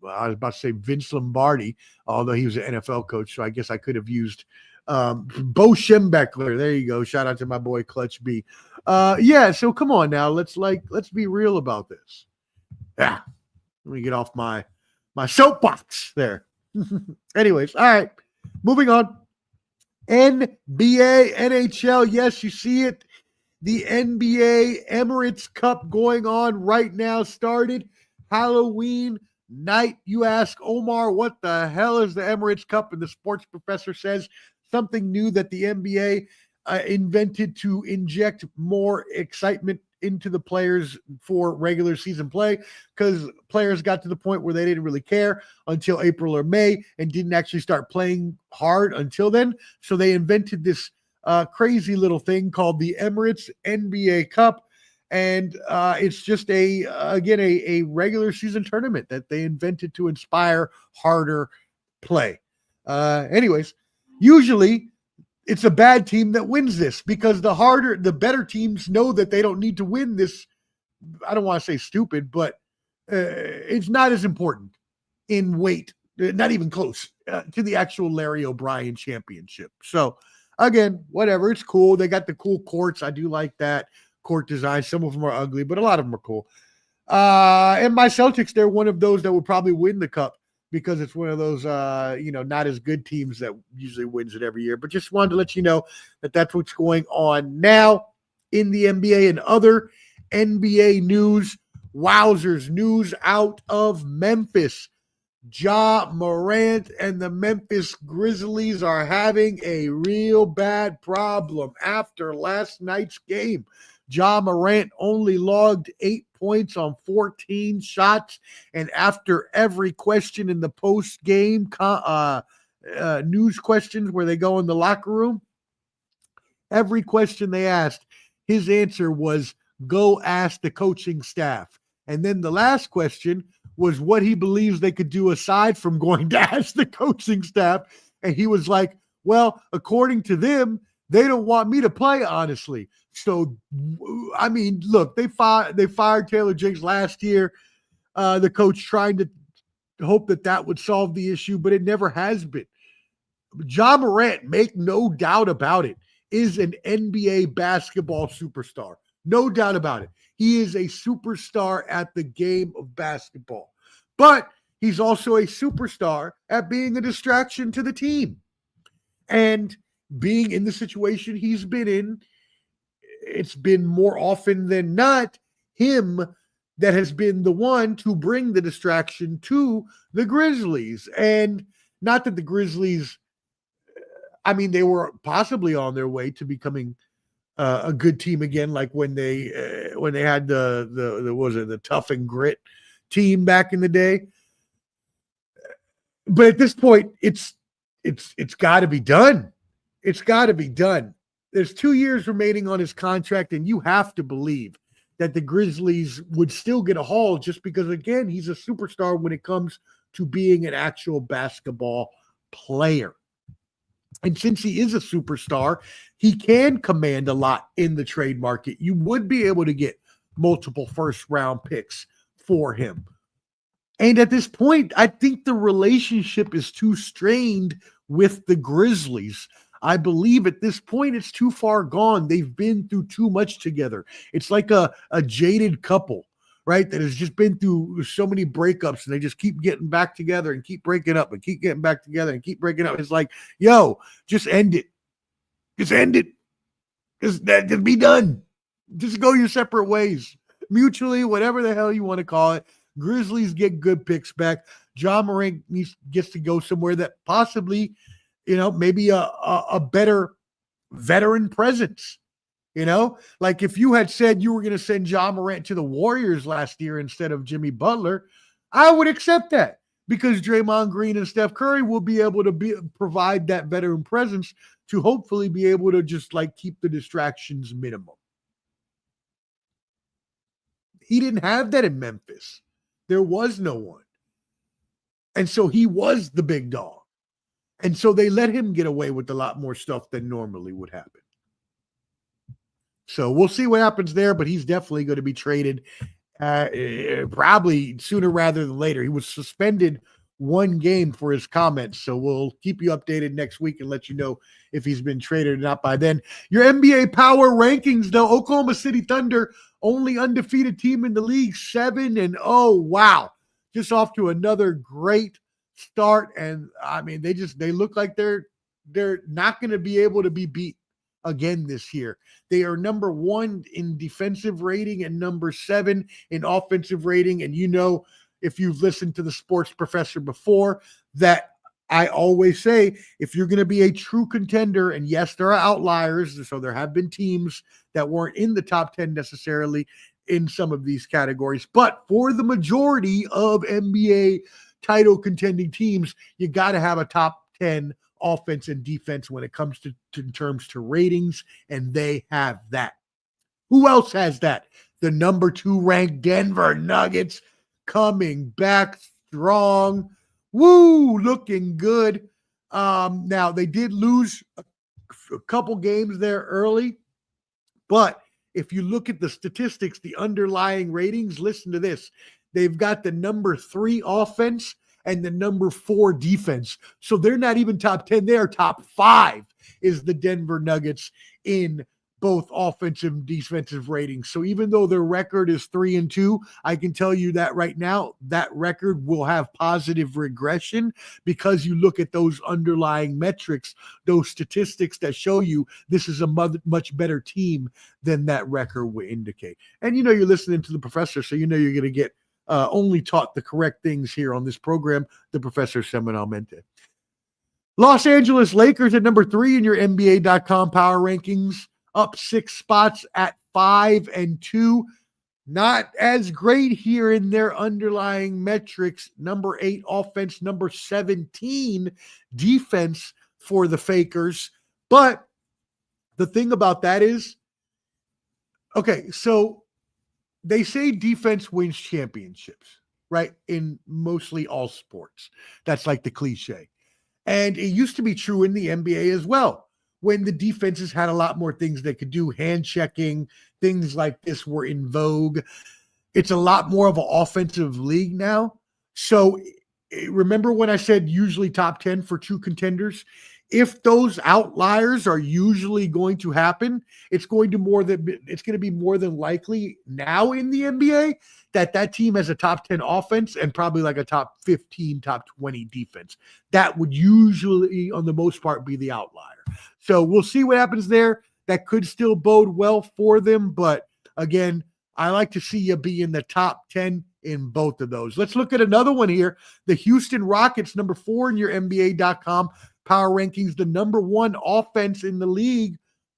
was about to say Vince Lombardi, although he was an NFL coach, so I guess I could have used Bo Schembechler. There you go. Shout out to my boy Clutch B. Yeah, so come on now. Let's be real about this. Yeah. Let me get off my soapbox there. Anyways, all right. Moving on. NBA, NHL. Yes, you see it. The NBA Emirates Cup going on right now started. Halloween night. You ask Omar, what the hell is the Emirates Cup? And the sports professor says something new that the NBA invented to inject more excitement into the players for regular season play, because players got to the point where they didn't really care until April or May and didn't actually start playing hard until then. So they invented this crazy little thing called the Emirates NBA Cup. And it's just a regular season tournament that they invented to inspire harder play. Anyways, usually it's a bad team that wins this, because the better teams know that they don't need to win this. I don't want to say stupid, but it's not as important in weight, not even close to the actual Larry O'Brien championship. So again, whatever, it's cool. They got the cool courts. I do like that court design. Some of them are ugly, but a lot of them are cool. And my Celtics, they're one of those that would probably win the cup, because it's one of those, not as good teams that usually wins it every year. But just wanted to let you know that that's what's going on now in the NBA. And other NBA news, wowzers, news out of Memphis. Ja Morant and the Memphis Grizzlies are having a real bad problem after last night's game. Ja Morant only logged 8 points on 14 shots, and after every question in the post-game news questions where they go in the locker room, every question they asked, his answer was, go ask the coaching staff. And then the last question was what he believes they could do aside from going to ask the coaching staff. And he was like, well, according to them, they don't want me to play, honestly. So, I mean, look, they fired Taylor Jenks last year. The coach trying to hope that would solve the issue, but it never has been. Ja Morant, make no doubt about it, is an NBA basketball superstar. No doubt about it. He is a superstar at the game of basketball. But he's also a superstar at being a distraction to the team. And being in the situation he's been in, it's been more often than not him that has been the one to bring the distraction to the Grizzlies. And not that the Grizzlies, I mean, they were possibly on their way to becoming a good team again, like when they had the tough and grit team back in the day. But at this point, it's got to be done. It's got to be done. There's 2 years remaining on his contract, and you have to believe that the Grizzlies would still get a haul just because, again, he's a superstar when it comes to being an actual basketball player. And since he is a superstar, he can command a lot in the trade market. You would be able to get multiple first-round picks for him. And at this point, I think the relationship is too strained with the Grizzlies. I believe at this point it's too far gone. They've been through too much together. It's like a jaded couple, right? That has just been through so many breakups and they just keep getting back together and keep breaking up and keep getting back together and keep breaking up. It's like, yo, just end it. Just end it. Just be done. Just go your separate ways. Mutually, whatever the hell you want to call it. Grizzlies get good picks back. Ja Morant gets to go somewhere that possibly, maybe a better veteran presence. Like if you had said you were going to send Ja Morant to the Warriors last year instead of Jimmy Butler, I would accept that because Draymond Green and Steph Curry will be able to provide that veteran presence to hopefully be able to just like keep the distractions minimum. He didn't have that in Memphis. There was no one. And so he was the big dog. And so they let him get away with a lot more stuff than normally would happen. So we'll see what happens there, but he's definitely going to be traded probably sooner rather than later. He was suspended 1 game for his comments, so we'll keep you updated next week and let you know if he's been traded or not by then. Your NBA power rankings, though, Oklahoma City Thunder, only undefeated team in the league, 7-0. Wow. Just off to another great start. And I mean, they look like they're not going to be able to be beat again this year. They are number 1 in defensive rating and number 7 in offensive rating. And if you've listened to the Sports Professor before, that I always say, if you're going to be a true contender, and yes, there are outliers, so there have been teams that weren't in the top 10 necessarily in some of these categories, but for the majority of NBA title contending teams, you got to have a top 10 offense and defense when it comes to in terms to ratings, and they have that. Who else has that? The number 2 ranked Denver Nuggets coming back strong. Woo, looking good. Now, they did lose a couple games there early, but if you look at the statistics, the underlying ratings, listen to this. They've got the number 3 offense and the number 4 defense. So they're not even top 10. They are top 5 is the Denver Nuggets in both offensive and defensive ratings. So even though their record is 3-2, I can tell you that right now, that record will have positive regression because you look at those underlying metrics, those statistics that show you this is a much better team than that record would indicate. And you're listening to the professor, so you're going to get only taught the correct things here on this program, the Professor Semanalmente. Los Angeles Lakers at number 3 in your NBA.com power rankings, up 6 spots at 5-2. Not as great here in their underlying metrics. Number 8 offense, number 17 defense for the Fakers. But the thing about that is, okay, so they say defense wins championships, right? In mostly all sports. That's like the cliche. And it used to be true in the NBA as well, when the defenses had a lot more things they could do, hand checking, things like this were in vogue. It's a lot more of an offensive league now. So remember when I said usually top 10 for true contenders? if those outliers are usually going to happen, it's going to be more than likely now in the NBA that team has a top 10 offense and probably like a top 15, top 20 defense. That would usually, on the most part, be the outlier. So we'll see what happens there. That could still bode well for them. But again, I like to see you be in the top 10 in both of those. Let's look at another one here. The Houston Rockets, number 4 in your NBA.com power rankings, the number 1 offense in the league,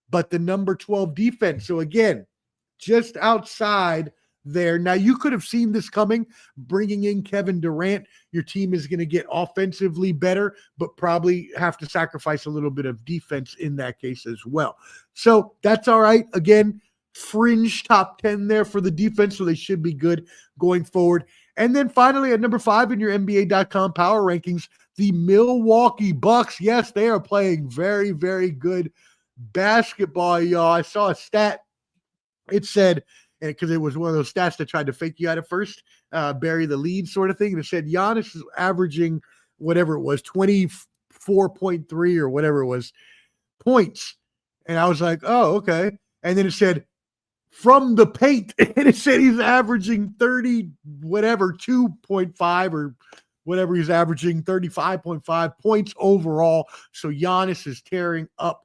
but the number 12 defense. So again, just outside there. Now, you could have seen this coming, bringing in Kevin Durant. Your team is going to get offensively better, but probably have to sacrifice a little bit of defense in that case as well. So that's all right. Again, fringe top 10 there for the defense, so they should be good going forward. And then finally, at number 5 in your NBA.com power rankings, the Milwaukee Bucks. Yes, they are playing very, very good basketball, y'all. I saw a stat. It said, and because it was one of those stats that tried to fake you out at first, bury the lead sort of thing. And it said Giannis is averaging whatever it was, 24.3 or whatever it was, points. And I was like, oh, okay. And then it said, from the paint, and it said he's averaging 30, whatever, 2.5 or whatever he's averaging, 35.5 points overall. So Giannis is tearing up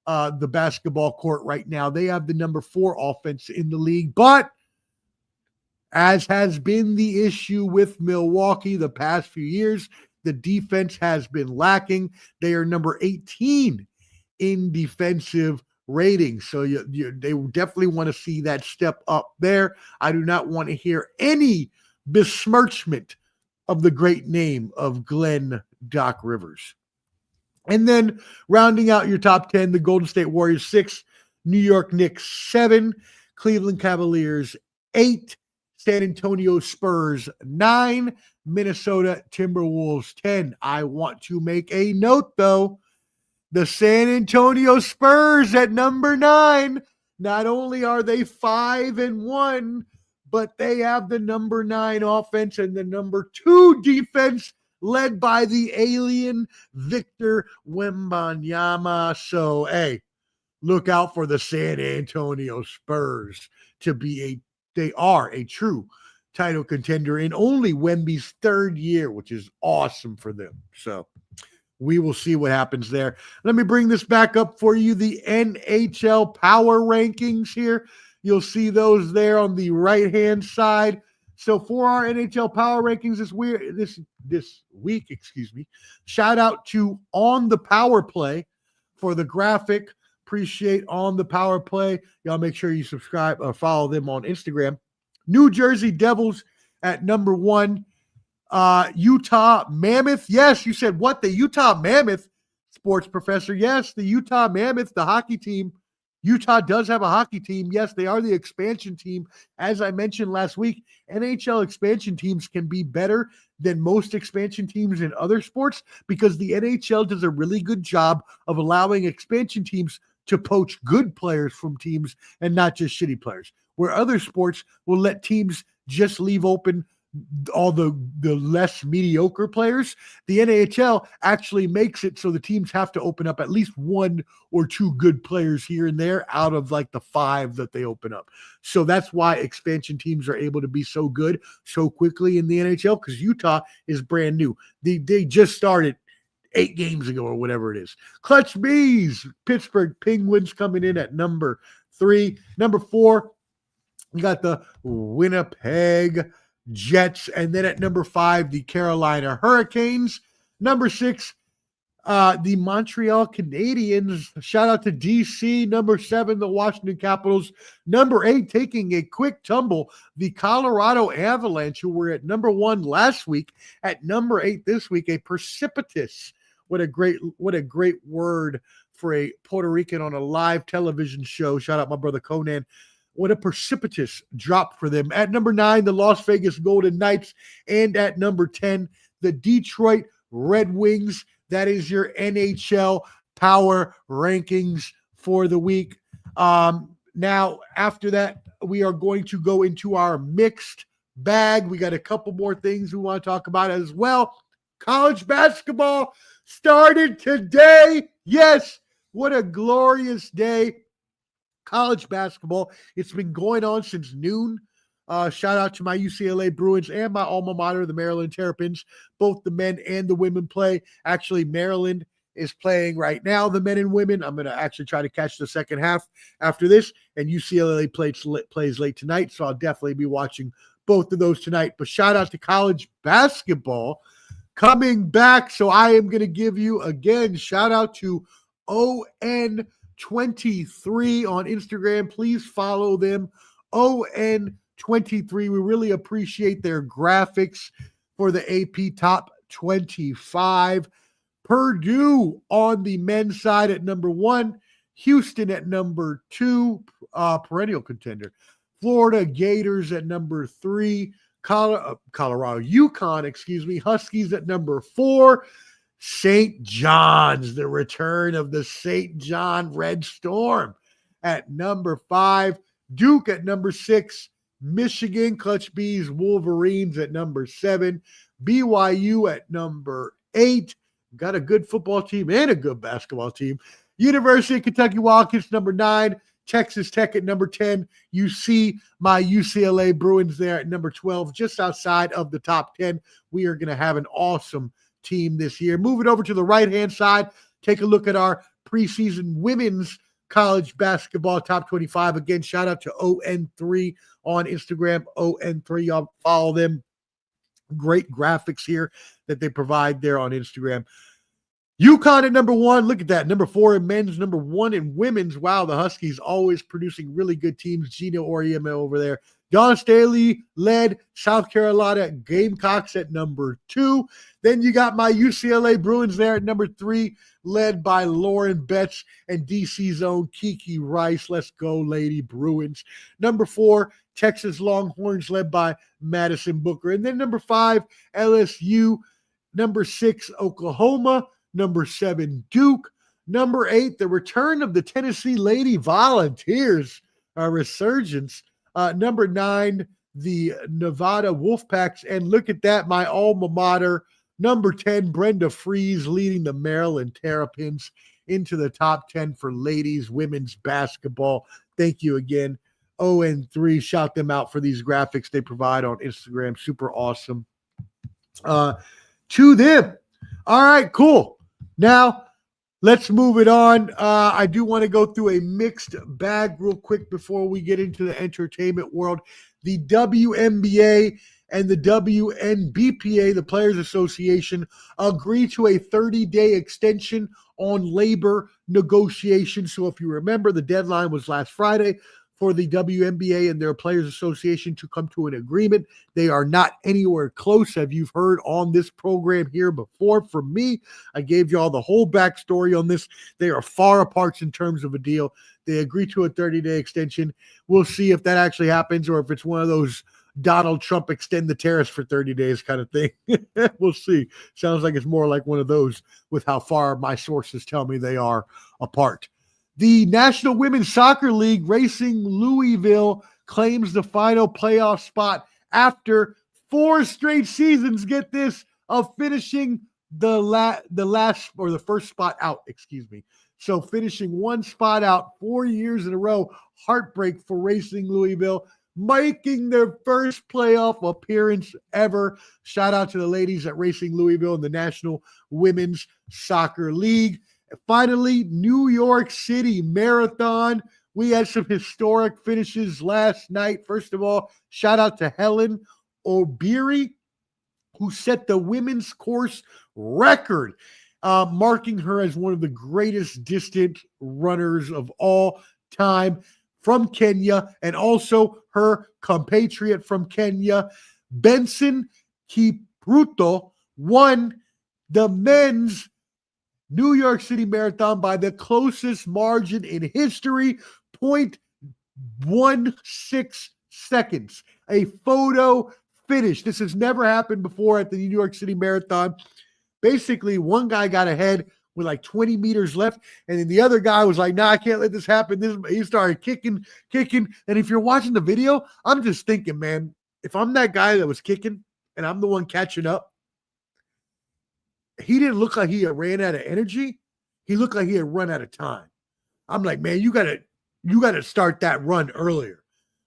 the basketball court right now. They have the number 4 offense in the league, but as has been the issue with Milwaukee the past few years, the defense has been lacking. They are number 18 in defensive ratings. So they definitely want to see that step up there. I do not want to hear any besmirchment of the great name of Glenn Doc Rivers. And then rounding out your top 10, the Golden State Warriors 6, New York Knicks 7, Cleveland Cavaliers 8, San Antonio Spurs 9, Minnesota Timberwolves 10. I want to make a note, though. The San Antonio Spurs at number 9, not only are they 5-1, but they have the number 9 offense and the number 2 defense, led by the alien Victor Wembanyama. So, hey, look out for the San Antonio Spurs to be they are a true title contender in only Wemby's 3rd year, which is awesome for them. So we will see what happens there. Let me bring this back up for you. The NHL power rankings here. You'll see those there on the right-hand side. So for our NHL power rankings this week, shout out to On the Power Play for the graphic. Appreciate On the Power Play. Y'all make sure you subscribe or follow them on Instagram. New Jersey Devils at number 1. Utah Mammoth. Yes, you said what? The Utah Mammoth, sports professor. Yes, the Utah Mammoth, the hockey team. Utah does have a hockey team. Yes, they are the expansion team. As I mentioned last week, NHL expansion teams can be better than most expansion teams in other sports because the NHL does a really good job of allowing expansion teams to poach good players from teams and not just shitty players, where other sports will let teams just leave open all the less mediocre players. The NHL actually makes it so the teams have to open up at least 1 or 2 good players here and there out of like the 5 that they open up. So that's why expansion teams are able to be so good so quickly in the NHL, because Utah is brand new. They just started 8 games ago or whatever it is. Clutch Bees, Pittsburgh Penguins coming in at number 3. Number 4, you got the Winnipeg Jets, and then at number 5, the Carolina Hurricanes. Number 6, the Montreal Canadiens. Shout out to DC. Number 7, the Washington Capitals. Number 8, taking a quick tumble, the Colorado Avalanche, who were at number 1 last week. At number 8 this week, a precipitous. What a great word for a Puerto Rican on a live television show. Shout out my brother Conan. What a precipitous drop for them. At number 9, the Las Vegas Golden Knights. And at number 10, the Detroit Red Wings. That is your NHL power rankings for the week. Now, after that, we are going to go into our mixed bag. We got a couple more things we want to talk about as well. College basketball started today. Yes, what a glorious day. College basketball. It's been going on since noon. Shout out to my UCLA Bruins and my alma mater, the Maryland Terrapins. Both the men and the women play. Actually, Maryland is playing right now, the men and women. I'm going to actually try to catch the second half after this. And UCLA plays late tonight, so I'll definitely be watching both of those tonight. But shout out to college basketball coming back. So I am going to give you, again, shout out to ON23 on Instagram. Please follow them. ON23. We really appreciate their graphics for the AP Top 25. Purdue on the men's side at number 1. Houston at number 2, perennial contender. Florida Gators at number 3. Colorado, UConn, Huskies at number 4. St. John's, the return of the St. John Red Storm at number 5. Duke at number 6. Michigan, Clutch Bees, Wolverines at number 7. BYU at number 8. Got a good football team and a good basketball team. University of Kentucky Wildcats, number 9. Texas Tech at number 10. You see my UCLA Bruins there at number 12, just outside of the top 10. We are going to have an awesome team this year. Moving over to the right-hand side, take a look at our preseason women's college basketball top 25. Again, shout out to ON3 on Instagram, ON3. Y'all follow them. Great graphics here that they provide there on Instagram. UConn at number 1. Look at that. Number 4 in men's, number 1 in women's. Wow, the Huskies always producing really good teams. Gino Auriemma over there. Dawn Staley led South Carolina Gamecocks at number 2. Then you got my UCLA Bruins there at number 3, led by Lauren Betts and DC's own Kiki Rice. Let's go, Lady Bruins. Number 4, Texas Longhorns, led by Madison Booker. And then number 5, LSU. Number 6, Oklahoma. Number 7, Duke. Number 8, the return of the Tennessee Lady Volunteers, a resurgence. Number 9, the Nevada Wolfpacks. And look at that, my alma mater. Number 10, Brenda Freeze leading the Maryland Terrapins into the top 10 for ladies women's basketball. Thank you again, ON3. Shout them out for these graphics they provide on Instagram. Super awesome. To them. All right, cool. Now, let's move it on. I do want to go through a mixed bag real quick before we get into the entertainment world. The WNBA and the WNBPA, the Players Association, agreed to a 30-day extension on labor negotiations. So if you remember, the deadline was last Friday for the WNBA and their Players Association to come to an agreement. They are not anywhere close, as you've heard on this program here before from me. I gave you all the whole backstory on this. They are far apart in terms of a deal. They agreed to a 30-day extension. We'll see if that actually happens or if it's one of those Donald Trump extend the tariffs for 30 days kind of thing. We'll see. Sounds like it's more like one of those with how far my sources tell me they are apart. The National Women's Soccer League, Racing Louisville, claims the final playoff spot after 4 straight seasons, get this, of finishing the first spot out, So finishing one spot out 4 years in a row, heartbreak for Racing Louisville, making their first playoff appearance ever. Shout out to the ladies at Racing Louisville and the National Women's Soccer League. Finally, New York City Marathon. We had some historic finishes last night. First of all, shout out to Helen Obiri, who set the women's course record, marking her as one of the greatest distance runners of all time from Kenya, and also her compatriot from Kenya, Benson Kipruto, won the men's New York City Marathon by the closest margin in history, 0.16 seconds. A photo finish. This has never happened before at the New York City Marathon. Basically, one guy got ahead with like 20 meters left, and then the other guy was like, nah, I can't let this happen. He started kicking. And if you're watching the video, I'm just thinking, man, if I'm that guy that was kicking and I'm the one catching up, he didn't look like he ran out of energy. He looked like he had run out of time. I'm like, man, you gotta start that run earlier.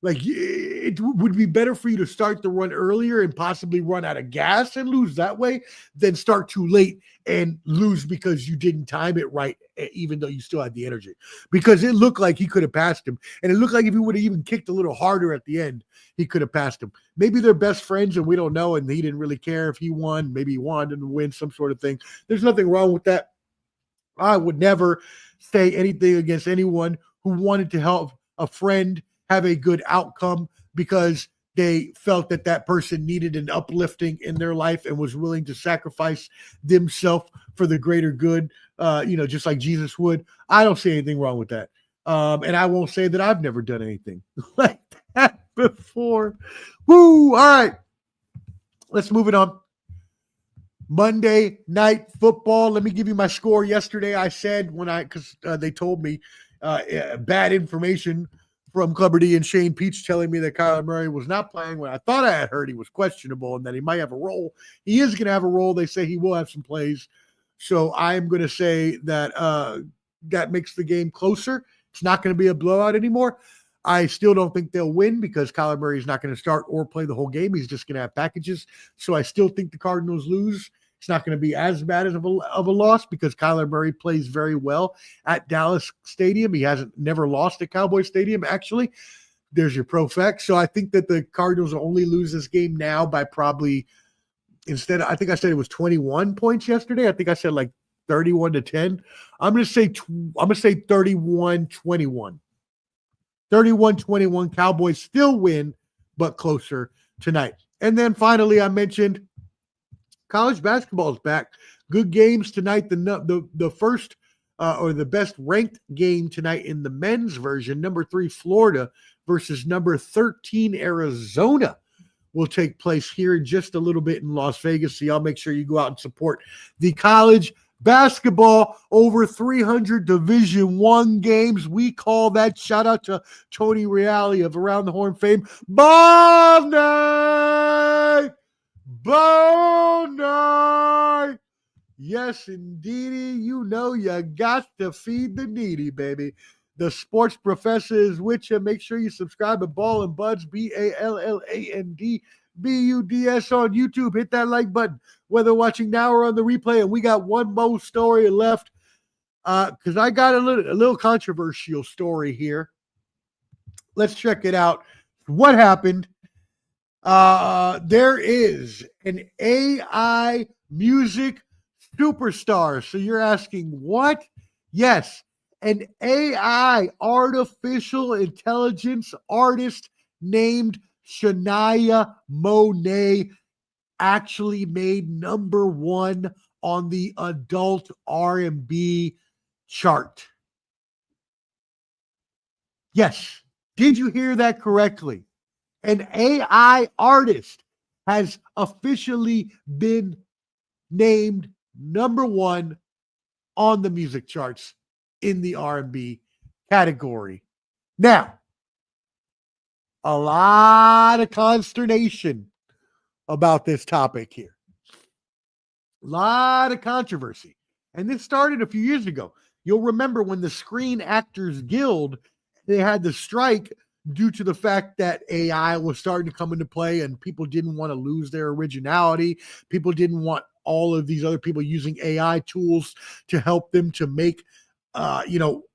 Like, it would be better for you to start the run earlier and possibly run out of gas and lose that way than start too late and lose because you didn't time it right, even though you still had the energy. Because it looked like he could have passed him. And it looked like if he would have even kicked a little harder at the end, he could have passed him. Maybe they're best friends and we don't know, and he didn't really care if he won. Maybe he wanted to win, some sort of thing. There's nothing wrong with that. I would never say anything against anyone who wanted to help a friend have a good outcome because they felt that that person needed an uplifting in their life and was willing to sacrifice themselves for the greater good, just like Jesus would. I don't see anything wrong with that. And I won't say that I've never done anything like that before. Woo! All right. Let's move it on. Monday Night Football. Let me give you my score. Yesterday I said because they told me bad information from Clubber D and Shane Peach telling me that Kyler Murray was not playing when I thought I had heard he was questionable and that he might have a role. He is going to have a role. They say he will have some plays. So I'm going to say that that makes the game closer. It's not going to be a blowout anymore. I still don't think they'll win because Kyler Murray is not going to start or play the whole game. He's just going to have packages. So I still think the Cardinals lose. It's not going to be as bad of a loss because Kyler Murray plays very well at Dallas Stadium. He hasn't never lost at Cowboy Stadium, actually. There's your pro fact. So I think that the Cardinals will only lose this game now by probably, I think I said it was 21 points yesterday. I think I said like 31-10. I'm going to say 31-21. 31-21. Cowboys still win, but closer tonight. And then finally, I mentioned college basketball is back. Good games tonight. The first or the best ranked game tonight in the men's version, number 3 Florida versus number 13 Arizona, will take place here in just a little bit in Las Vegas. So y'all make sure you go out and support the college basketball. Over 300 Division I games. We call that, shout out to Tony Reale of Around the Horn fame, Ball Night! Ball Night! Yes, indeedy. You know you got to feed the needy, baby. The sports professor is with you. Make sure you subscribe to Ball and Buds, BALLANDBUDS on YouTube. Hit that like button, whether watching now or on the replay. And we got one more story left because I got a little controversial story here. Let's check it out. What happened? There is an AI music superstar. So you're asking, what? Yes, an AI artificial intelligence artist named Shania Monet actually made number 1 on the adult R&B chart. Yes, did you hear that correctly? An AI artist has officially been named number 1 on the music charts in the R&B category. Now, a lot of consternation about this topic here. A lot of controversy. And this started a few years ago. You'll remember when the Screen Actors Guild, they had the strike due to the fact that AI was starting to come into play and people didn't want to lose their originality. People didn't want all of these other people using AI tools to help them to make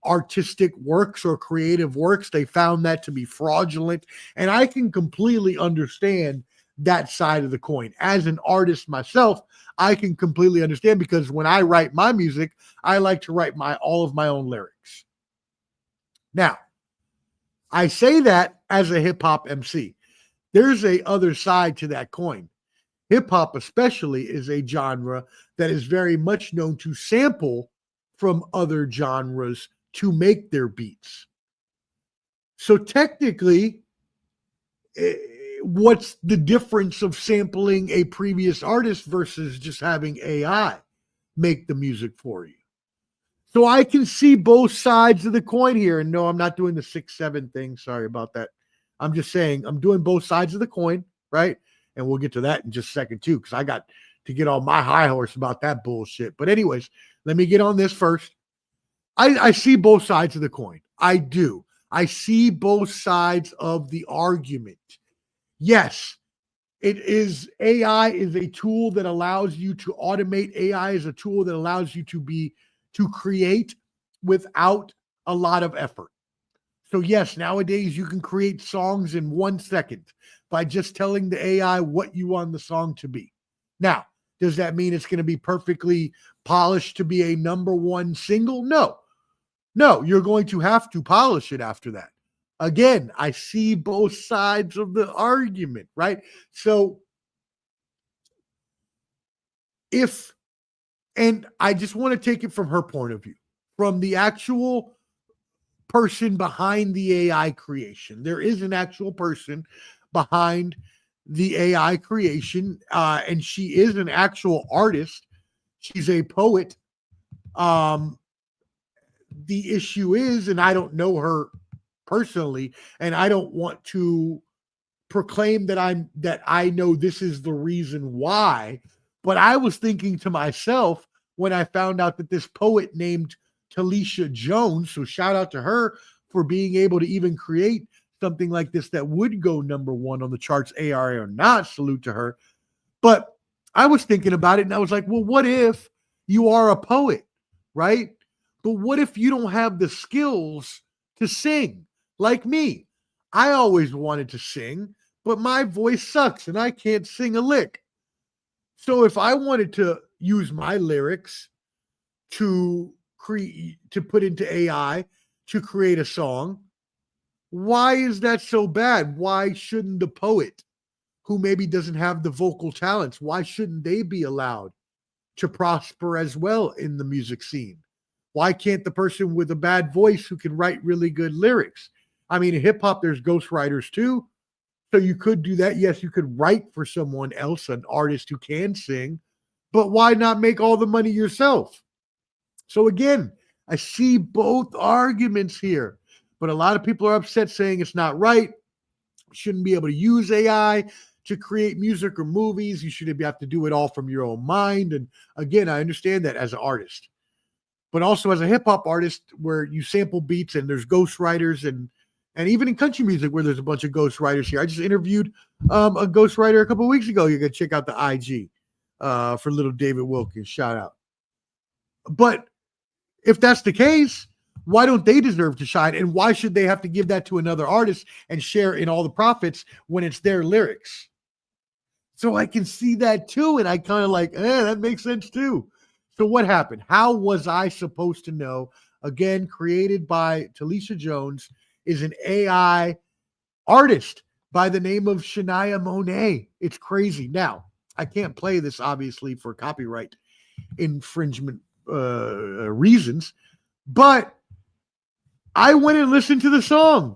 artistic works or creative works. They found that to be fraudulent. And I can completely understand that side of the coin. As an artist myself, I can completely understand because when I write my music, I like to write all of my own lyrics. Now, I say that as a hip hop MC. There's a other side to that coin. Hip hop especially is a genre that is very much known to sample from other genres to make their beats. So technically, what's the difference of sampling a previous artist versus just having AI make the music for you? So I can see both sides of the coin here. And no, I'm not doing the 6-7 thing. Sorry about that. I'm just saying I'm doing both sides of the coin, right? And we'll get to that in just a second too, because I got to get on my high horse about that bullshit. But anyways, let me get on this first. I see both sides of the coin. I do. I see both sides of the argument. Yes, AI is a tool that allows you to automate. AI is a tool that allows you to create without a lot of effort. So yes, nowadays you can create songs in 1 second by just telling the AI what you want the song to be. Now, does that mean it's going to be perfectly polished to be a number one single? No. No, you're going to have to polish it after that. Again, I see both sides of the argument, right? So and I just want to take it from her point of view, from the actual person behind the AI creation. There is an actual person behind the AI creation, and she is an actual artist. She's a poet. The issue is, and I don't know her personally, and I don't want to proclaim that I know this is the reason why, but I was thinking to myself when I found out that this poet named Talisha Jones, so shout out to her for being able to even create something like this that would go number one on the charts, AI or not, salute to her. But I was thinking about it and I was like, well, what if you are a poet, right? But what if you don't have the skills to sing like me? I always wanted to sing, but my voice sucks and I can't sing a lick. So if I wanted to use my lyrics to put into AI to create a song, why is that so bad? Why shouldn't the poet who maybe doesn't have the vocal talents, why shouldn't they be allowed to prosper as well in the music scene? Why can't the person with a bad voice who can write really good lyrics? I mean, in hip hop, there's ghostwriters too. So you could do that. Yes, you could write for someone else, an artist who can sing, but why not make all the money yourself? So again, I see both arguments here, but a lot of people are upset saying it's not right. You shouldn't be able to use AI to create music or movies. You should have to do it all from your own mind. And again, I understand that as an artist, but also as a hip hop artist where you sample beats and there's ghostwriters and even in country music where there's a bunch of ghostwriters here. I just interviewed a ghostwriter a couple of weeks ago. You can check out the IG for little David Wilkins. Shout out. But if that's the case, why don't they deserve to shine? And why should they have to give that to another artist and share in all the profits when it's their lyrics? So I can see that too. And I kind of like, that makes sense too. So what happened? How was I supposed to know? Again, created by Talisha Jones, is an AI artist by the name of Shania Monet. It's crazy. Now, I can't play this obviously for copyright infringement reasons, but I went and listened to the song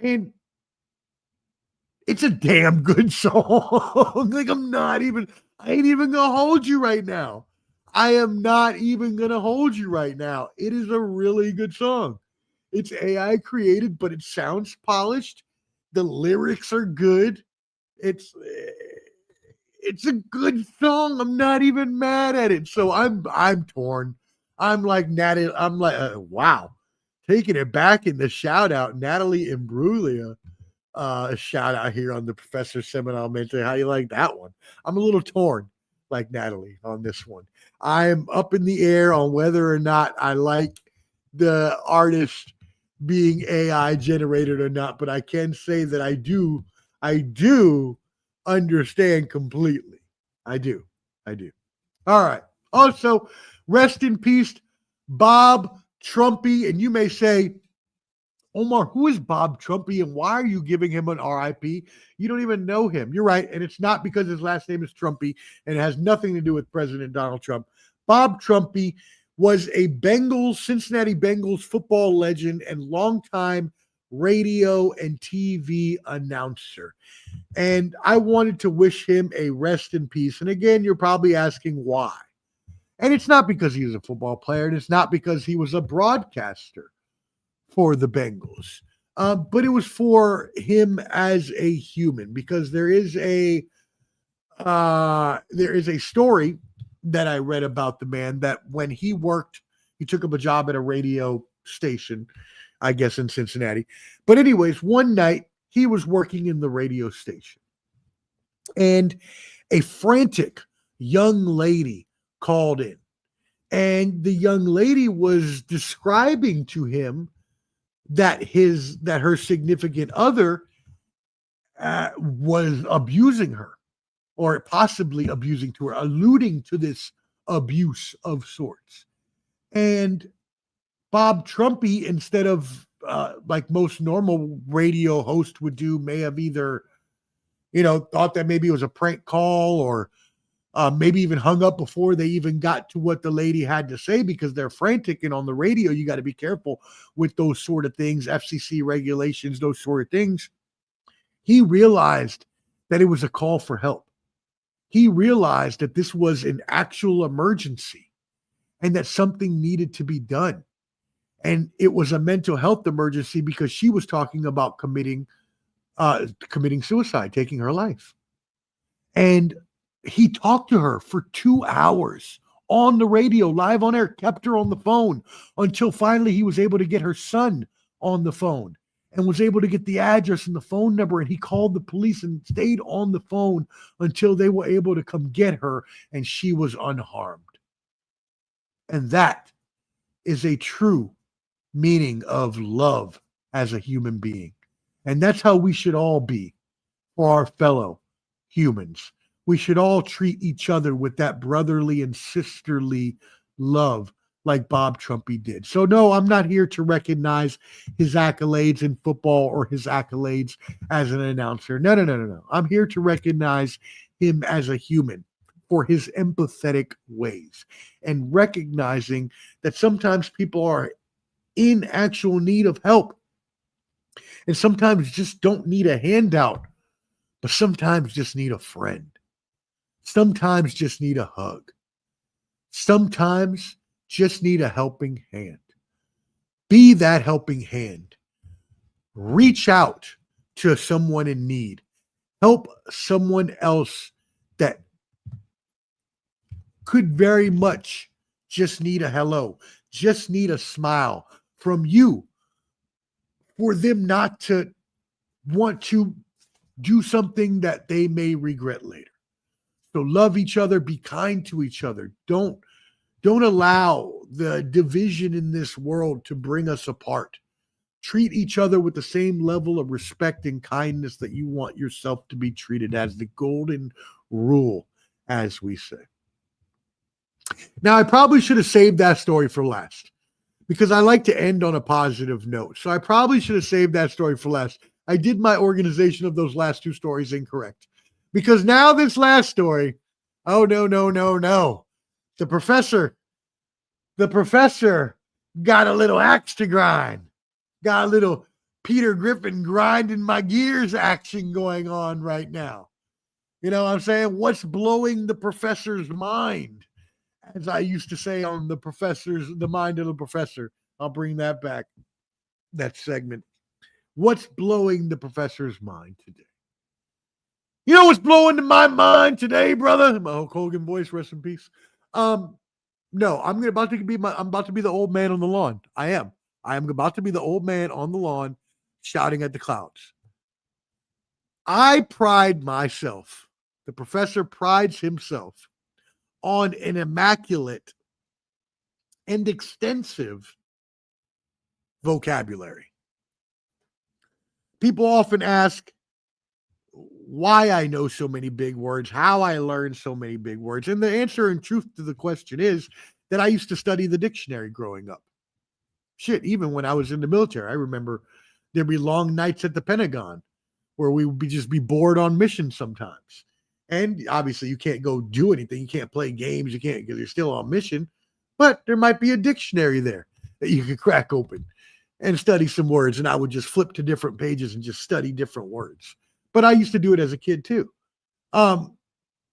and it's a damn good song. Like I ain't even gonna hold you right now. I am not even gonna hold you right now. It is a really good song. It's AI created, but it sounds polished. The lyrics are good. It's a good song. I'm not even mad at it. So I'm torn. I'm like Natalie. I'm like, wow. Taking it back in the shout out, Natalie Imbruglia. Shout out here on the Professor Semanalmente. How you like that one? I'm a little torn, like Natalie, on this one. I'm up in the air on whether or not I like the artist being AI generated or not, but I can say that I do understand completely. I do. All right. Also, rest in peace, Bob Trumpy. And you may say, Omar, who is Bob Trumpy and why are you giving him an RIP? You don't even know him. You're right. And it's not because his last name is Trumpy and it has nothing to do with President Donald Trump. Bob Trumpy was a Cincinnati Bengals football legend and longtime radio and TV announcer. And I wanted to wish him a rest in peace. And again, you're probably asking why. And it's not because he was a football player, and it's not because he was a broadcaster for the Bengals. But it was for him as a human, because there is a story that I read about the man that when he worked He took up a job at a radio station, I guess in Cincinnati. But anyways, one night he was working in the radio station, and a frantic young lady called in. And the young lady was describing to him that her significant other was abusing her, or possibly abusing to her, alluding to this abuse of sorts. And Bob Trumpy, instead of like most normal radio hosts would do, may have either, thought that maybe it was a prank call, or maybe even hung up before they even got to what the lady had to say, because they're frantic. And on the radio, you got to be careful with those sort of things, FCC regulations, those sort of things. He realized that it was a call for help. He realized that this was an actual emergency and that something needed to be done. And it was a mental health emergency because she was talking about committing suicide, taking her life. And he talked to her for 2 hours on the radio, live on air, kept her on the phone until finally he was able to get her son on the phone and was able to get the address and the phone number. And he called the police and stayed on the phone until they were able to come get her, and she was unharmed. And that is a true meaning of love as a human being. And that's how we should all be for our fellow humans. We should all treat each other with that brotherly and sisterly love like Bob Trumpy did. So no, I'm not here to recognize his accolades in football or his accolades as an announcer. No. I'm here to recognize him as a human for his empathetic ways, and recognizing that sometimes people are in actual need of help, and sometimes just don't need a handout, but sometimes just need a friend. Sometimes just need a hug. Sometimes just need a helping hand. Be that helping hand. Reach out to someone in need. Help someone else that could very much just need a hello, just need a smile from you, for them not to want to do something that they may regret later. So love each other, be kind to each other. Don't allow the division in this world to bring us apart. Treat each other with the same level of respect and kindness that you want yourself to be treated, as the golden rule, as we say. Now, I probably should have saved that story for last, because I like to end on a positive note. So I probably should have saved that story for last. I did my organization of those last two stories incorrect, because now this last story, oh, no. The professor got a little axe to grind, got a little Peter Griffin grinding my gears action going on right now. You know what I'm saying? What's blowing the professor's mind? As I used to say on the mind of the professor. I'll bring that back, that segment. What's blowing the professor's mind today? You know what's blowing my mind today, brother? My Hulk Hogan voice, rest in peace. No, I'm about to be the old man on the lawn. I am about to be the old man on the lawn shouting at the clouds. I pride myself. The professor prides himself on an immaculate and extensive vocabulary. People often ask why I know so many big words, how I learned so many big words. And the answer and truth to the question is that I used to study the dictionary growing up. Shit, even when I was in the military, I remember there'd be long nights at the Pentagon where we would just be bored on mission sometimes. And obviously you can't go do anything. You can't play games. You can't, because you're still on mission. But there might be a dictionary there that you could crack open and study some words. And I would just flip to different pages and just study different words. But I used to do it as a kid too. So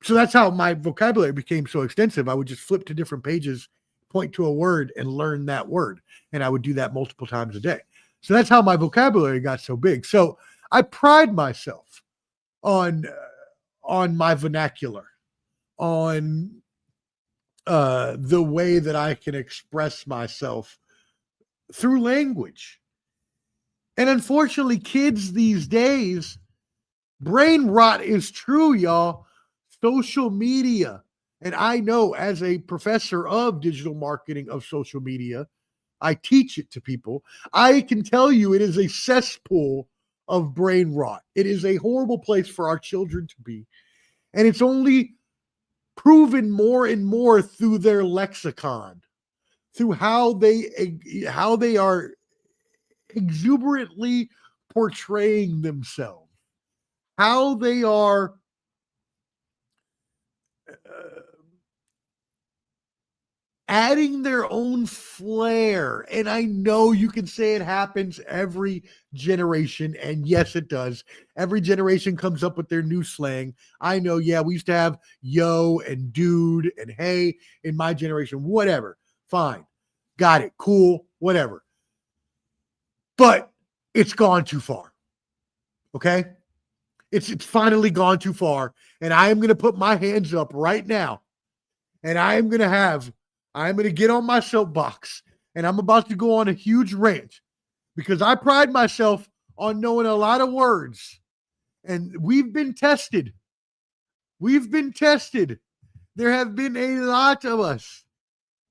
that's how my vocabulary became so extensive. I would just flip to different pages, point to a word, and learn that word. And I would do that multiple times a day. So that's how my vocabulary got so big. So I pride myself on my vernacular, on the way that I can express myself through language. And unfortunately, kids these days, brain rot is true, y'all. Social media. And I know as a professor of digital marketing of social media, I teach it to people. I can tell you it is a cesspool of brain rot. It is a horrible place for our children to be. And it's only proven more and more through their lexicon, through how they are exuberantly portraying themselves, how they are adding their own flair. And I know you can say it happens every generation, and yes, it does. Every generation comes up with their new slang. I know, yeah, we used to have yo and dude and hey in my generation, whatever. Fine. Got it. Cool. Whatever. But it's gone too far. Okay? It's finally gone too far. And I am going to put my hands up right now. And I'm going to get on my soapbox. And I'm about to go on a huge rant. Because I pride myself on knowing a lot of words. And we've been tested. We've been tested. There have been a lot of us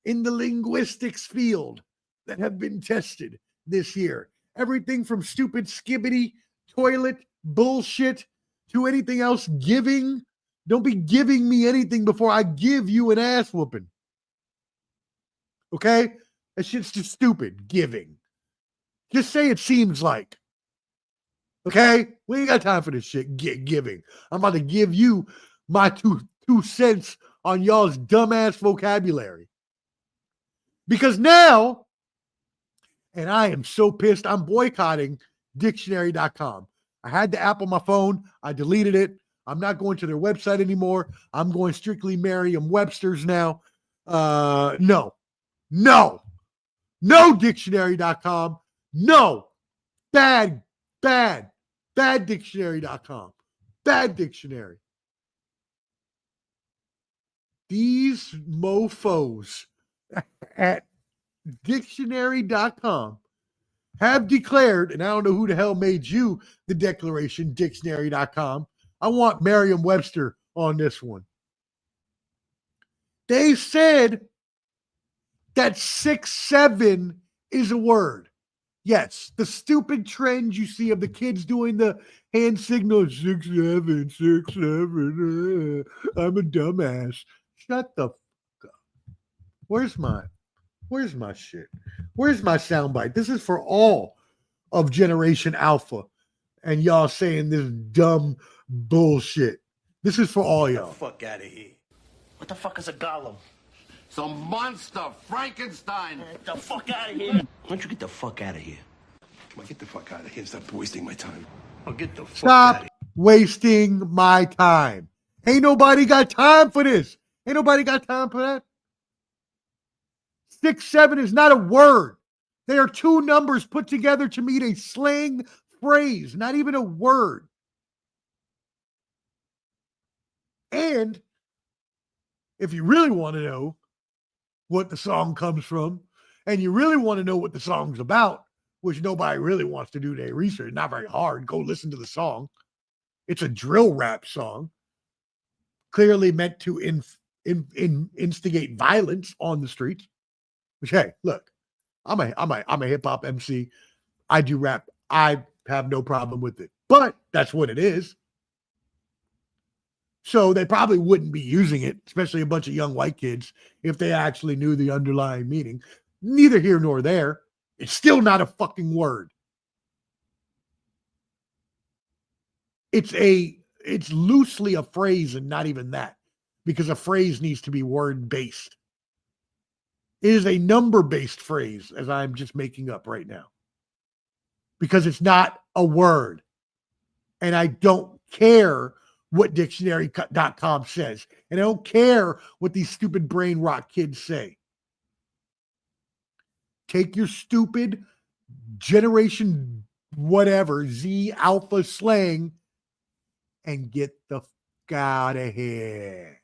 in the linguistics field that have been tested this year. Everything from stupid skibbity, toilet, bullshit, to anything else giving. Don't be giving me anything before I give you an ass whooping. Okay? That shit's just stupid, giving. Just say it seems like. Okay? We ain't got time for this shit, giving. I'm about to give you my two cents on y'all's dumbass vocabulary. Because now, and I am so pissed, I'm boycotting dictionary.com. I had the app on my phone. I deleted it. I'm not going to their website anymore. I'm going strictly Merriam-Webster's now. No, dictionary.com. No, bad dictionary.com. Bad dictionary. These mofos at dictionary.com have declared, and I don't know who the hell made you the declaration, dictionary.com. I want Merriam-Webster on this one. They said that 6'7" is a word. Yes, the stupid trend you see of the kids doing the hand signal, 6'7", 6'7", I'm a dumbass. Shut the fuck up. Where's my shit? Where's my soundbite? This is for all of Generation Alpha and y'all saying this dumb bullshit. This is for all y'all. Get the fuck out of here. What the fuck is a golem? Some monster, Frankenstein. Get the fuck out of here. Why don't you get the fuck out of here? Come on, get the fuck out of here and stop wasting my time. Or get the fuck out Stop of here. wasting my time. Ain't nobody got time for this. Ain't nobody got time for that. 6'7" is not a word. They are two numbers put together to mean a slang phrase, not even a word. And if you really want to know what the song comes from, and you really want to know what the song's about, which nobody really wants to do their research, not very hard, go listen to the song. It's a drill rap song, clearly meant to instigate violence on the streets. Which, hey, look, I'm a hip hop MC. I do rap. I have no problem with it, but that's what it is. So they probably wouldn't be using it, especially a bunch of young white kids, if they actually knew the underlying meaning. Neither here nor there. It's still not a fucking word. It's loosely a phrase and not even that, because a phrase needs to be word-based. It is a number-based phrase, as I'm just making up right now, because it's not a word. And I don't care what dictionary.com says. And I don't care what these stupid brain rot kids say. Take your stupid generation whatever, Z alpha slang, and get the fuck out of here.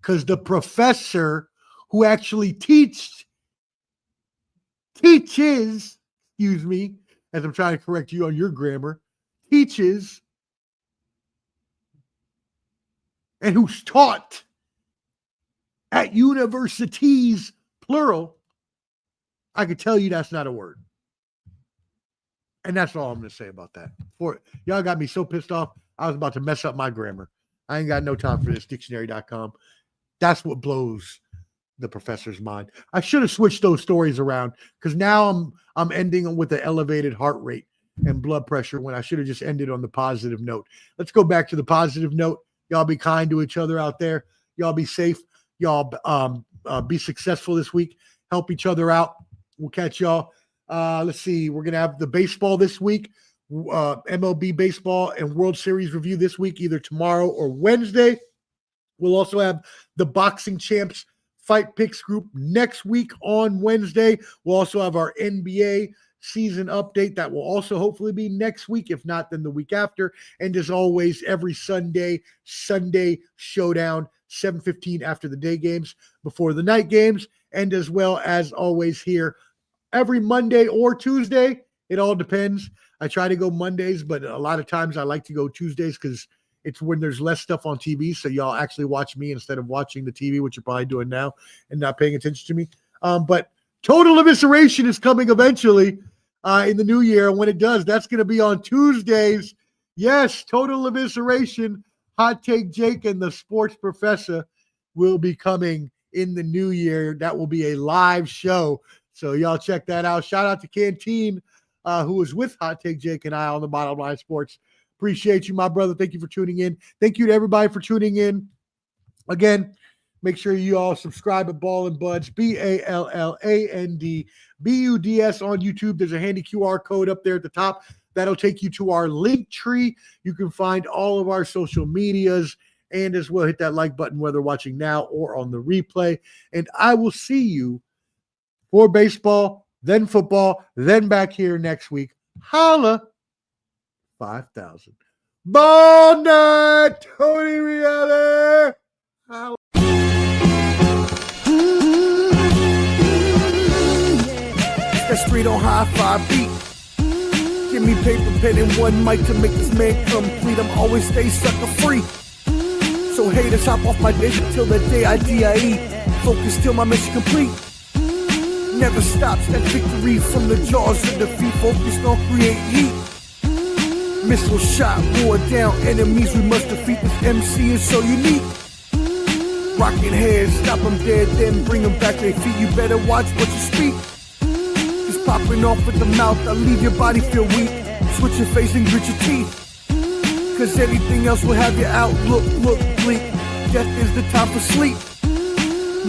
because the professor who actually teaches, excuse me, as I'm trying to correct you on your grammar, teaches, and who's taught at universities, plural, I could tell you that's not a word. And that's all I'm going to say about that. Y'all got me so pissed off, I was about to mess up my grammar. I ain't got no time for this, dictionary.com. That's what blows the professor's mind. I should have switched those stories around because now I'm ending with an elevated heart rate and blood pressure when I should have just ended on the positive note. Let's go back to the positive note. Y'all be kind to each other out there. Y'all be safe. Y'all be successful this week. Help each other out. We'll catch y'all. Let's see. We're going to have the baseball this week, MLB baseball and World Series review this week, either tomorrow or Wednesday. We'll also have the boxing champs fight picks group next week on Wednesday. We'll also have our NBA season update that will also hopefully be next week. If not, then the week after. And as always, every Sunday showdown, 7:15 after the day games, before the night games. And as well as always here every Monday or Tuesday. It all depends. I try to go Mondays, but a lot of times I like to go Tuesdays because it's when there's less stuff on TV. So y'all actually watch me instead of watching the TV, which you're probably doing now and not paying attention to me. But Total Evisceration is coming eventually in the new year. And when it does, that's going to be on Tuesdays. Yes, Total Evisceration, Hot Take Jake, and the Sports Professor will be coming in the new year. That will be a live show. So y'all check that out. Shout out to Canteen, who was with Hot Take Jake and I on the Bottom Line Sports. Appreciate you, my brother. Thank you for tuning in. Thank you to everybody for tuning in. Again, make sure you all subscribe at Ball and Buds, BALLANDBUDS on YouTube. There's a handy QR code up there at the top. That'll take you to our link tree. You can find all of our social medias and as well hit that like button whether watching now or on the replay. And I will see you for baseball, then football, then back here next week. Holla. 5,000. Ball night, Tony Reale. Holla. That street on hi-fi beat. Give me paper, pen, and one mic to make this man complete. I'm always stay sucker free. So haters hop off my dish till the day I DIE. Focus till my mission complete. Never stops that victory from the jaws of defeat. Focused on create heat. Missile shot, war down enemies. We must defeat. This MC is so unique. Rocking heads, stop them dead, then bring them back their feet. You better watch what you speak. Just popping off with the mouth, I'll leave your body feel weak. Switch your face and grit your teeth. Cause anything else will have your outlook look bleak. Death is the time for sleep.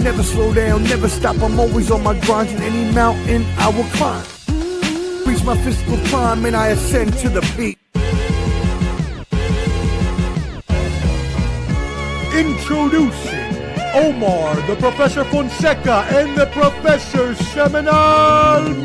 Never slow down, never stop. I'm always on my grind. In any mountain I will climb. Reach my physical prime and I ascend to the peak. Introducing Omar, the Professor Fonseca, and the Professor Semanalmente.